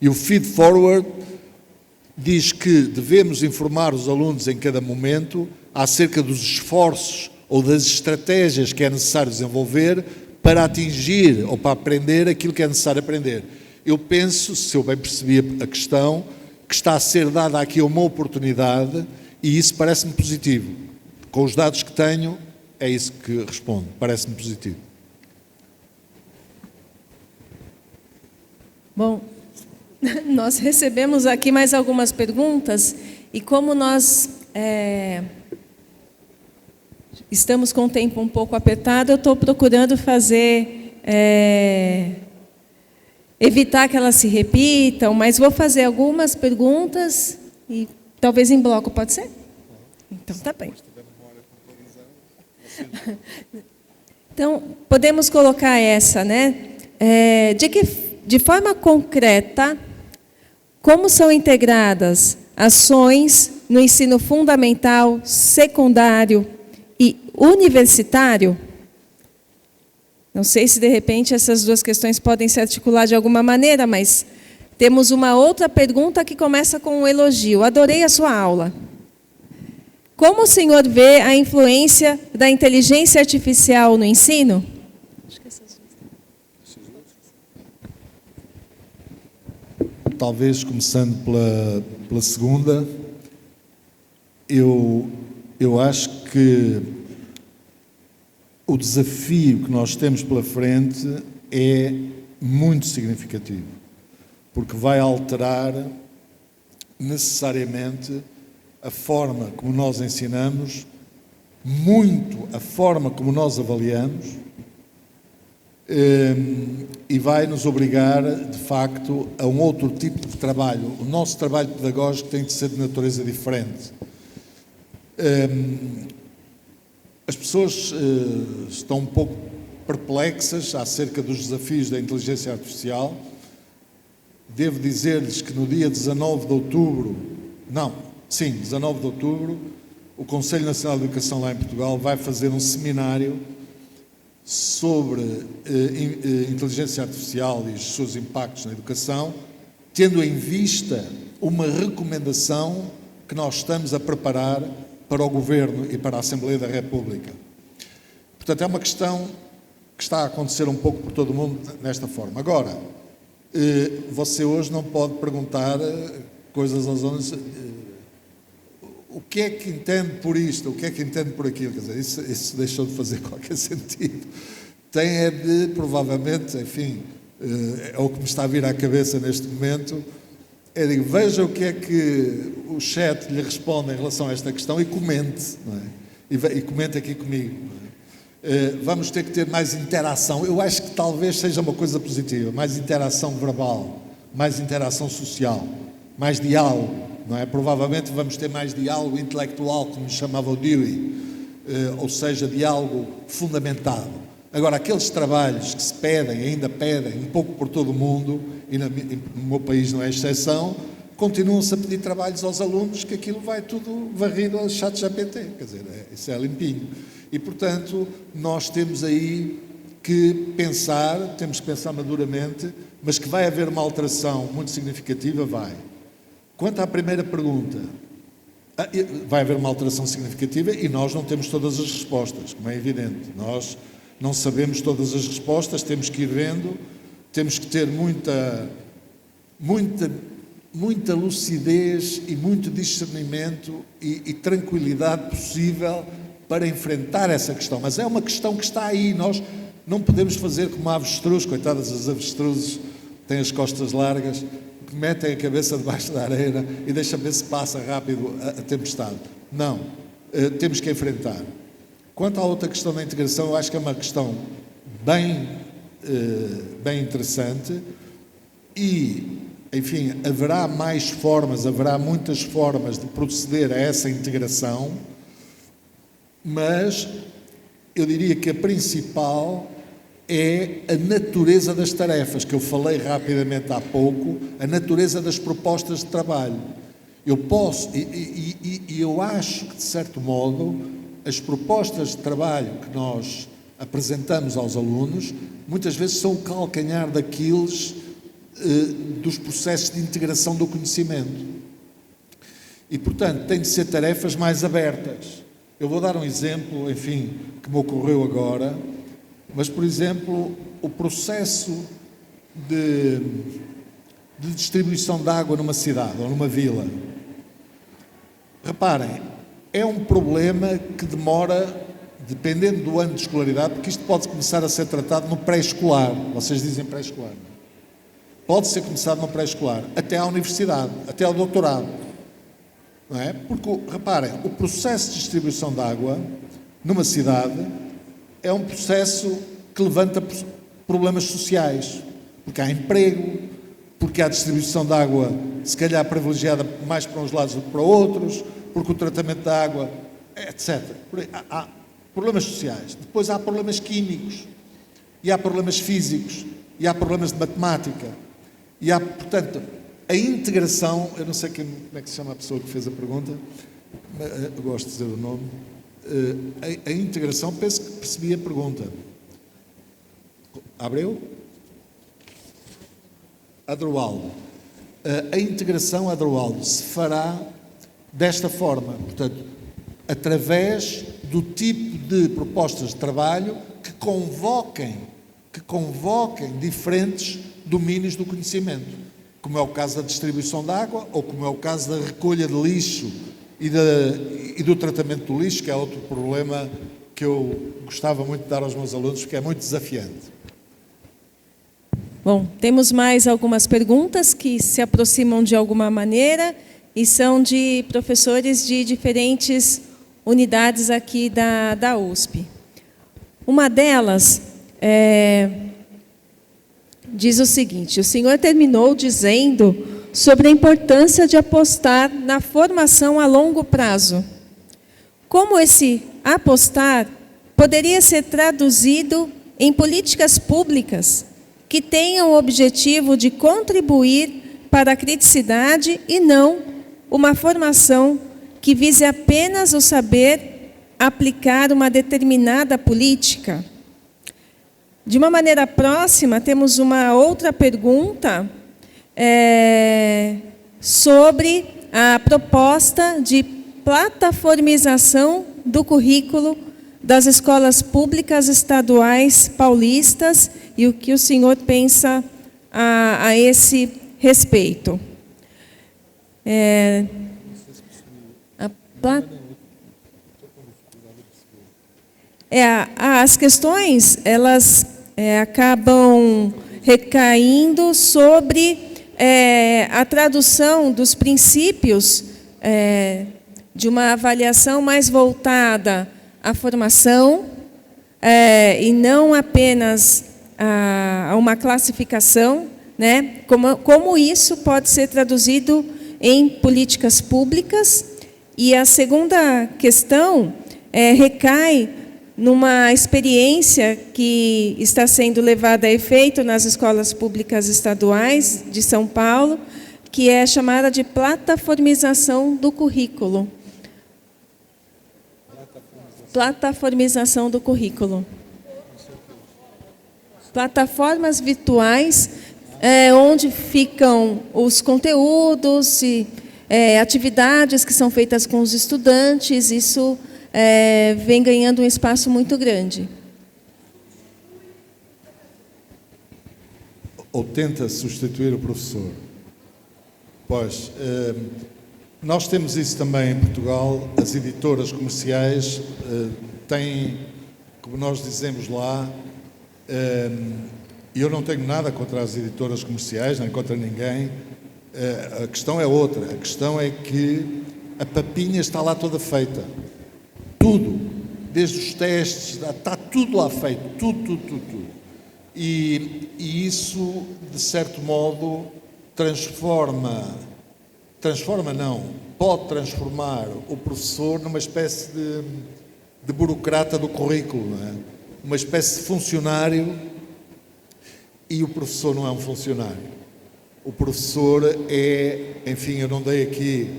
e o feed forward diz que devemos informar os alunos em cada momento acerca dos esforços ou das estratégias que é necessário desenvolver para atingir ou para aprender aquilo que é necessário aprender. Eu penso, se eu bem percebi a questão, que está a ser dada aqui uma oportunidade e isso parece-me positivo. Com os dados que tenho, é isso que respondo, parece-me positivo. Bom, nós recebemos aqui mais algumas perguntas e como nós estamos com o tempo um pouco apertado, eu estou procurando fazer, evitar que elas se repitam, mas vou fazer algumas perguntas e talvez em bloco, pode ser? Então, tá bem. Então, podemos colocar essa, né? De forma concreta, como são integradas ações no ensino fundamental, secundário e universitário? Não sei se, de repente, essas duas questões podem se articular de alguma maneira, mas temos uma outra pergunta que começa com um elogio. Adorei a sua aula. Como o senhor vê a influência da inteligência artificial no ensino? Talvez, começando pela segunda, eu acho que o desafio que nós temos pela frente é muito significativo, porque vai alterar necessariamente a forma como nós ensinamos, muito a forma como nós avaliamos, e vai nos obrigar, de facto, a um outro tipo de trabalho. O nosso trabalho pedagógico tem de ser de natureza diferente. As pessoas estão um pouco perplexas acerca dos desafios da inteligência artificial. Devo dizer-lhes que no dia 19 de outubro, 19 de outubro, o Conselho Nacional de Educação lá em Portugal vai fazer um seminário sobre inteligência artificial e os seus impactos na educação, tendo em vista uma recomendação que nós estamos a preparar para o Governo e para a Assembleia da República. Portanto, é uma questão que está a acontecer um pouco por todo o mundo nesta forma. Agora, você hoje não pode perguntar coisas aos alunos, o que é que entende por isto, o que é que entende por aquilo, quer dizer, isso deixou de fazer qualquer sentido. Tem é de, provavelmente, enfim, é o que me está a vir à cabeça neste momento, é de veja o que é que o chat lhe responde em relação a esta questão e comente, não é? E comente aqui comigo. Não Vamos ter que ter mais interação. Eu acho que talvez seja uma coisa positiva, mais interação verbal, mais interação social, mais diálogo, não é? Provavelmente vamos ter mais diálogo intelectual, como chamava o Dewey, ou seja, diálogo fundamentado. Agora, aqueles trabalhos que se pedem, ainda pedem, um pouco por todo o mundo, e no meu país não é exceção, continuam-se a pedir trabalhos aos alunos, que aquilo vai tudo varrido ao ChatGPT, quer dizer, isso é limpinho. E, portanto, nós temos aí que pensar, temos que pensar maduramente, mas que vai haver uma alteração muito significativa, vai. Quanto à primeira pergunta, vai haver uma alteração significativa e nós não temos todas as respostas, como é evidente. Nós não sabemos todas as respostas, temos que ir vendo, temos que ter muita lucidez e muito discernimento e tranquilidade possível para enfrentar essa questão. Mas é uma questão que está aí, nós não podemos fazer como a avestruz, coitadas as avestruzes, têm as costas largas, que metem a cabeça debaixo da areia e deixam ver se passa rápido a tempestade. Não, temos que enfrentar. Quanto à outra questão da integração, eu acho que é uma questão bem interessante e, enfim, haverá muitas formas de proceder a essa integração, mas eu diria que a principal é a natureza das tarefas, que eu falei rapidamente há pouco, a natureza das propostas de trabalho. Eu posso, e eu acho que, de certo modo, as propostas de trabalho que nós apresentamos aos alunos, muitas vezes são o calcanhar daqueles dos processos de integração do conhecimento. E, portanto, têm de ser tarefas mais abertas. Eu vou dar um exemplo, enfim, que me ocorreu agora, mas, por exemplo, o processo de distribuição de água numa cidade ou numa vila. Reparem, é um problema que demora, dependendo do ano de escolaridade, porque isto pode começar a ser tratado no pré-escolar. Vocês dizem pré-escolar. Pode ser começado no pré-escolar, até à universidade, até ao doutorado. Não é? Porque, reparem, o processo de distribuição de água numa cidade é um processo que levanta problemas sociais, porque há emprego, porque há distribuição de água, se calhar privilegiada mais para uns lados do que para outros, porque o tratamento da água, etc. Há problemas sociais. Depois há problemas químicos, e há problemas físicos, e há problemas de matemática. E há, portanto, a integração, eu não sei como é que se chama a pessoa que fez a pergunta, eu gosto de dizer o nome, a integração, penso que percebi a pergunta. Abreu? Adroaldo. A integração Adroaldo se fará desta forma, portanto, através do tipo de propostas de trabalho que convoquem diferentes domínios do conhecimento, como é o caso da distribuição de água ou como é o caso da recolha de lixo e do tratamento do lixo, que é outro problema que eu gostava muito de dar aos meus alunos, porque é muito desafiante. Bom, temos mais algumas perguntas que se aproximam de alguma maneira e são de professores de diferentes unidades aqui da USP. Uma delas diz o seguinte: o senhor terminou dizendo sobre a importância de apostar na formação a longo prazo. Como esse apostar poderia ser traduzido em políticas públicas que tenham o objetivo de contribuir para a criticidade e não uma formação que vise apenas o saber aplicar uma determinada política? De uma maneira próxima, temos uma outra pergunta sobre a proposta de plataformização do currículo das escolas públicas estaduais paulistas e o que o senhor pensa a esse respeito. As questões, elas acabam recaindo sobre a tradução dos princípios de uma avaliação mais voltada à formação, e não apenas a uma classificação, né? Como isso pode ser traduzido em políticas públicas. E a segunda questão recai numa experiência que está sendo levada a efeito nas escolas públicas estaduais de São Paulo, que é chamada de plataformização do currículo. Plataformização do currículo. Plataformas virtuais, onde ficam os conteúdos e atividades que são feitas com os estudantes. Isso vem ganhando um espaço muito grande. Ou tenta substituir o professor. Pois, nós temos isso também em Portugal. As editoras comerciais têm, como nós dizemos lá, e eu não tenho nada contra as editoras comerciais, nem contra ninguém. A questão é outra. A questão é que a papinha está lá toda feita. Tudo. Desde os testes, está tudo lá feito. Tudo. E isso, de certo modo, pode transformar o professor numa espécie de burocrata do currículo, não é? Uma espécie de funcionário, e o professor não é um funcionário. O professor enfim, eu não dei aqui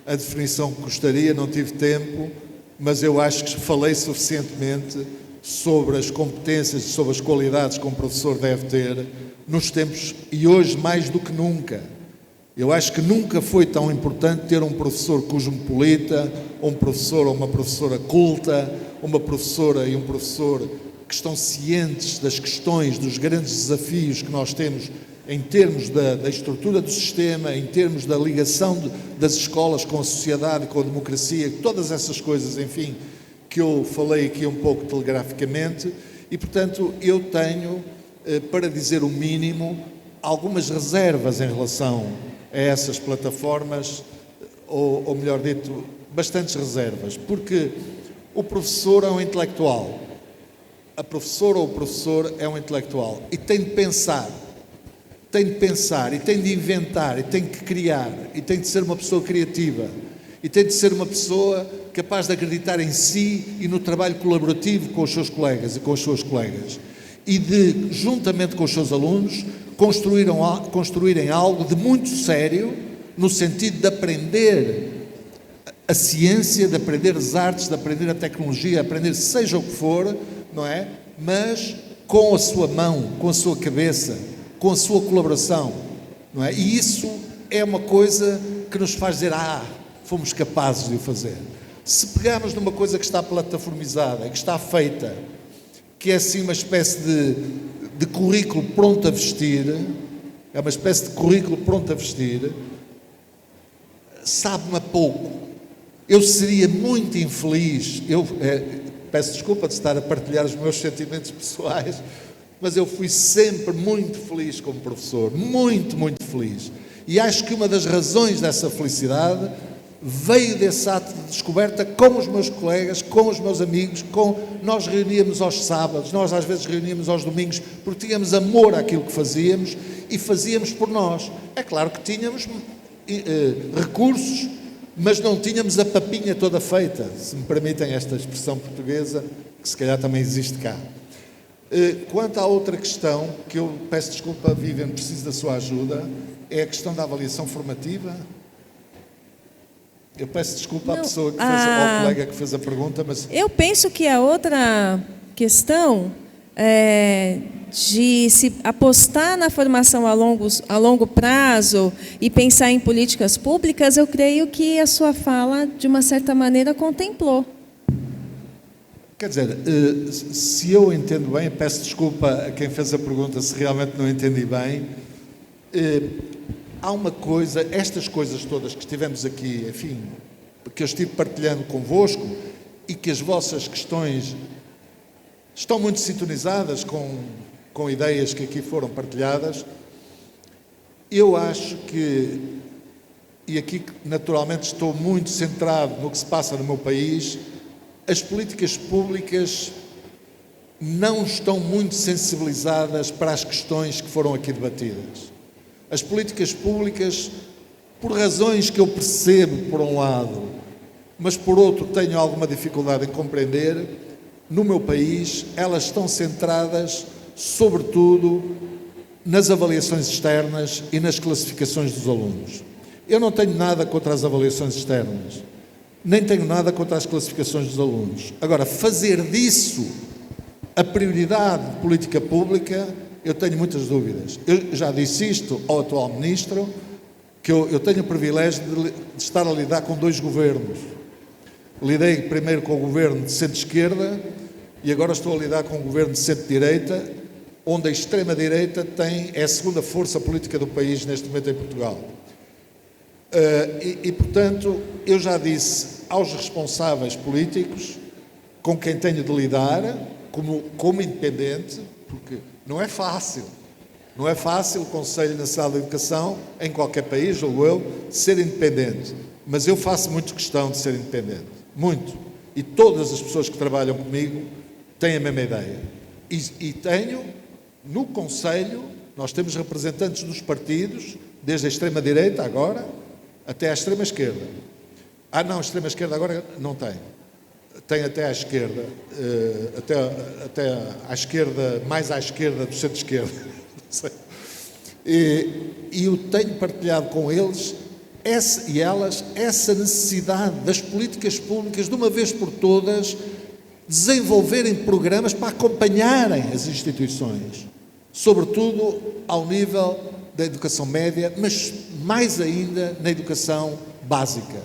a definição que gostaria, não tive tempo, mas eu acho que falei suficientemente sobre as competências, sobre as qualidades que um professor deve ter nos tempos, e hoje mais do que nunca. Eu acho que nunca foi tão importante ter um professor cosmopolita, ou um professor ou uma professora culta, uma professora e um professor que estão cientes das questões, dos grandes desafios que nós temos em termos da estrutura do sistema, em termos da ligação das escolas com a sociedade, com a democracia, todas essas coisas, enfim, que eu falei aqui um pouco telegraficamente. E, portanto, eu tenho, para dizer o mínimo, algumas reservas em relação a essas plataformas, ou melhor dito, bastantes reservas, porque o professor é um intelectual, a professora ou o professor é um intelectual e tem de pensar, e tem de inventar, e tem que criar, e tem de ser uma pessoa criativa, e tem de ser uma pessoa capaz de acreditar em si e no trabalho colaborativo com os seus colegas e com as suas colegas, e de, juntamente com os seus alunos, construírem algo de muito sério, no sentido de aprender a ciência, de aprender as artes, de aprender a tecnologia, aprender seja o que for, não é? Mas com a sua mão, com a sua cabeça, com a sua colaboração, não é? E isso é uma coisa que nos faz dizer, fomos capazes de o fazer. Se pegarmos numa coisa que está plataformizada, que está feita, que é assim uma espécie de currículo pronto a vestir, é uma espécie de currículo pronto a vestir, sabe-me a pouco. Eu seria muito infeliz, peço desculpa de estar a partilhar os meus sentimentos pessoais, mas eu fui sempre muito feliz como professor, muito, muito feliz. E acho que uma das razões dessa felicidade veio desse ato de descoberta com os meus colegas, com os meus amigos, nós reuníamos aos sábados, nós às vezes reuníamos aos domingos, porque tínhamos amor àquilo que fazíamos e fazíamos por nós. É claro que tínhamos recursos, mas não tínhamos a papinha toda feita, se me permitem esta expressão portuguesa, que se calhar também existe cá. Quanto à outra questão, que eu peço desculpa, Vivian, preciso da sua ajuda, é a questão da avaliação formativa. Eu peço desculpa à pessoa que fez, ao colega que fez a pergunta, mas... Eu penso que a outra questão de se apostar na formação a longo prazo e pensar em políticas públicas, eu creio que a sua fala, de uma certa maneira, contemplou. Quer dizer, se eu entendo bem, peço desculpa a quem fez a pergunta se realmente não entendi bem, há uma coisa, estas coisas todas que estivemos aqui, enfim, que eu estive partilhando convosco e que as vossas questões estão muito sintonizadas com ideias que aqui foram partilhadas, eu acho que, e aqui naturalmente estou muito centrado no que se passa no meu país, as políticas públicas não estão muito sensibilizadas para as questões que foram aqui debatidas. As políticas públicas, por razões que eu percebo por um lado, mas por outro tenho alguma dificuldade em compreender, no meu país elas estão centradas sobretudo nas avaliações externas e nas classificações dos alunos. Eu não tenho nada contra as avaliações externas, nem tenho nada contra as classificações dos alunos. Agora, fazer disso a prioridade de política pública, eu tenho muitas dúvidas. Eu já disse isto ao atual Ministro, que eu tenho o privilégio de estar a lidar com 2 governos. Lidei primeiro com o governo de centro-esquerda e agora estou a lidar com o governo de centro-direita, onde a extrema-direita é a segunda força política do país neste momento em Portugal. Portanto, eu já disse aos responsáveis políticos com quem tenho de lidar, como independente, porque não é fácil o Conselho Nacional de Educação, em qualquer país, julgo eu, ser independente. Mas eu faço muito questão de ser independente. Muito. E todas as pessoas que trabalham comigo têm a mesma ideia. E tenho, no Conselho, nós temos representantes dos partidos, desde a extrema-direita agora, até à extrema-esquerda. Não, a extrema-esquerda agora não tem. Tem até à esquerda, até à esquerda, mais à esquerda do centro-esquerda. E eu tenho partilhado com eles essa necessidade das políticas públicas, de uma vez por todas, desenvolverem programas para acompanharem as instituições, sobretudo ao nível da educação média, mas mais ainda na educação básica,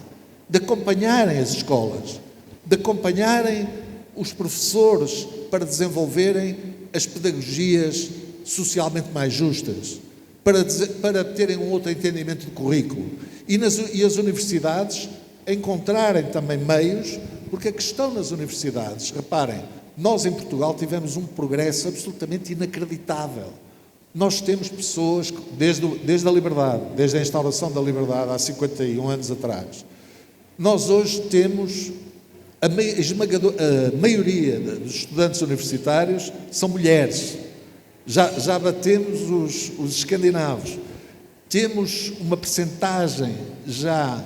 de acompanharem as escolas, de acompanharem os professores para desenvolverem as pedagogias socialmente mais justas, para terem um outro entendimento do currículo. E as universidades encontrarem também meios, porque a questão nas universidades, reparem, nós em Portugal tivemos um progresso absolutamente inacreditável. Nós temos pessoas, desde a liberdade, desde a instauração da liberdade há 51 anos atrás, nós hoje temos a maioria dos estudantes universitários são mulheres. Já batemos os escandinavos. Temos uma percentagem já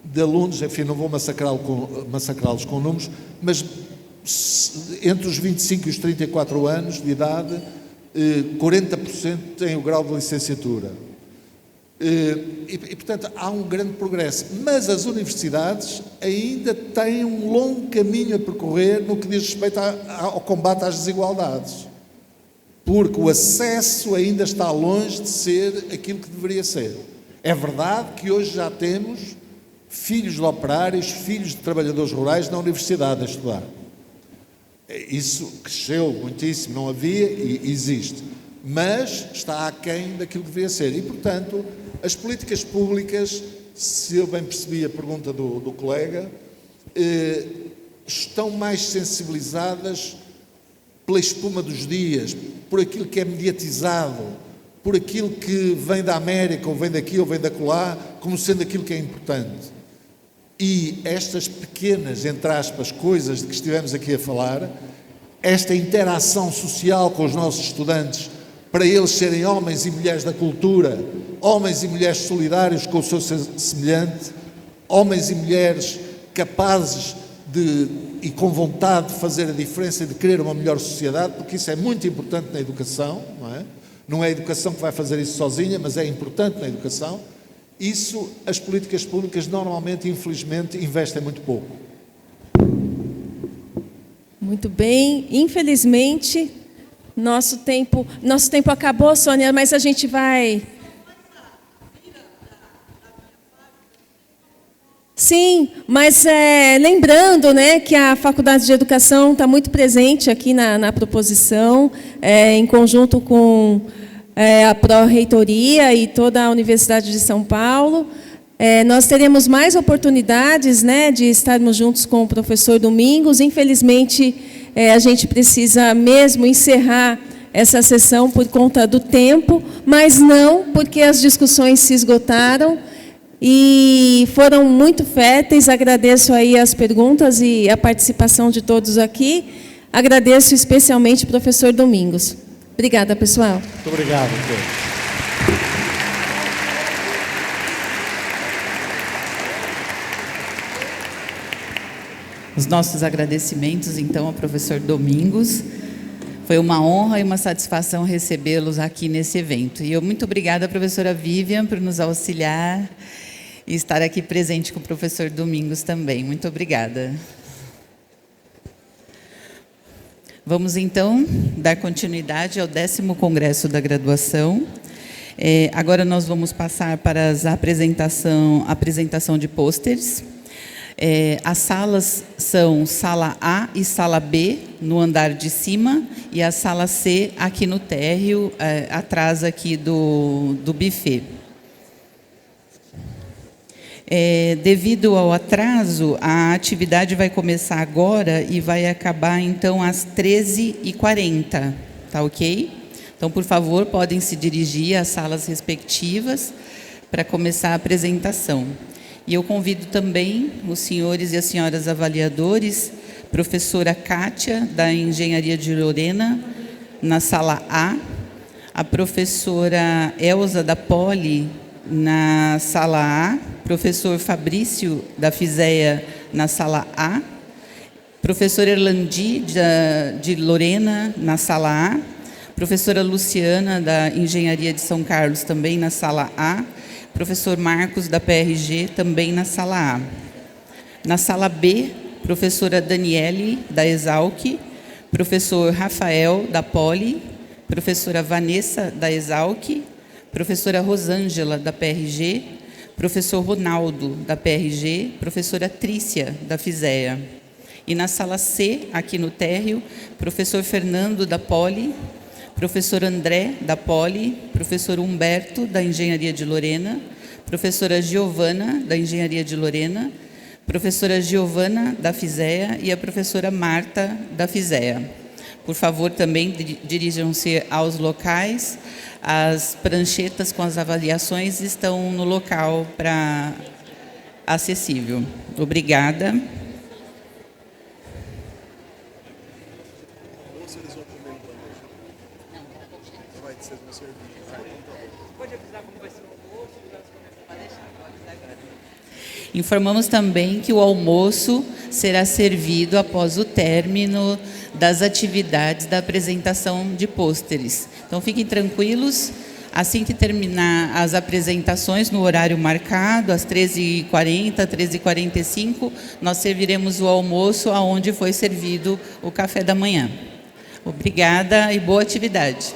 de alunos, enfim, não vou massacrá-los com números, mas entre os 25 e os 34 anos de idade, 40% têm o grau de licenciatura. Portanto, há um grande progresso. Mas as universidades ainda têm um longo caminho a percorrer no que diz respeito ao combate às desigualdades. Porque o acesso ainda está longe de ser aquilo que deveria ser. É verdade que hoje já temos filhos de operários, filhos de trabalhadores rurais na universidade a estudar. Isso cresceu muitíssimo, não havia e existe. Mas está aquém daquilo que deveria ser. E, portanto, as políticas públicas, se eu bem percebi a pergunta do colega, estão mais sensibilizadas pela espuma dos dias, por aquilo que é mediatizado, por aquilo que vem da América, ou vem daqui, ou vem da acolá, como sendo aquilo que é importante. E estas pequenas, entre aspas, coisas de que estivemos aqui a falar, esta interação social com os nossos estudantes, para eles serem homens e mulheres da cultura, homens e mulheres solidários com o seu semelhante, homens e mulheres capazes e com vontade de fazer a diferença e de querer uma melhor sociedade, porque isso é muito importante na educação, não é? Não é a educação que vai fazer isso sozinha, mas é importante na educação. Isso, as políticas públicas normalmente, infelizmente, investem muito pouco. Muito bem. Infelizmente, nosso tempo acabou, Sônia, mas a gente vai... Sim, mas lembrando, né, que a Faculdade de Educação está muito presente aqui na proposição, em conjunto com a Pró-Reitoria e toda a Universidade de São Paulo. Nós teremos mais oportunidades, né, de estarmos juntos com o professor Domingos. Infelizmente, a gente precisa mesmo encerrar essa sessão por conta do tempo, mas não porque as discussões se esgotaram e foram muito férteis. Agradeço aí as perguntas e a participação de todos aqui. Agradeço especialmente ao professor Domingos. Obrigada, pessoal. Muito obrigado a todos. Os nossos agradecimentos, então, ao professor Domingos. Foi uma honra e uma satisfação recebê-los aqui nesse evento. E eu muito obrigada à professora Vivian por nos auxiliar e estar aqui presente com o professor Domingos também. Muito obrigada. Vamos, então, dar continuidade ao 10º Congresso da Graduação. Agora nós vamos passar para a apresentação de pôsteres. As salas são sala A e sala B, no andar de cima, e a sala C aqui no térreo, atrás aqui do buffet. Devido ao atraso, a atividade vai começar agora e vai acabar, então, às 13h40, tá ok? Então, por favor, podem se dirigir às salas respectivas para começar a apresentação. E eu convido também os senhores e as senhoras avaliadores, professora Kátia, da Engenharia de Lorena, na sala A professora Elza, da Poli, na sala A, professor Fabrício, da FISEA, na sala A, professora Erlandi, de Lorena, na sala A, professora Luciana, da Engenharia de São Carlos, também na sala A, professor Marcos, da PRG, também na sala A. Na sala B, professora Daniele, da Exalc, professor Rafael, da Poli, professora Vanessa, da Exalc, professora Rosângela, da PRG, professor Ronaldo, da PRG, professora Trícia, da FISEA. E na sala C, aqui no térreo, professor Fernando, da Poli, professor André, da Poli, professor Humberto, da Engenharia de Lorena, professora Giovana, da Engenharia de Lorena, professora Giovana, da FISEA, e a professora Marta, da FISEA. Por favor, também dirijam-se aos locais. As pranchetas com as avaliações estão no local acessível. Obrigada. Informamos também que o almoço será servido após o término das atividades da apresentação de pôsteres. Então, fiquem tranquilos, assim que terminar as apresentações no horário marcado, às 13h40, 13h45, nós serviremos o almoço aonde foi servido o café da manhã. Obrigada e boa atividade.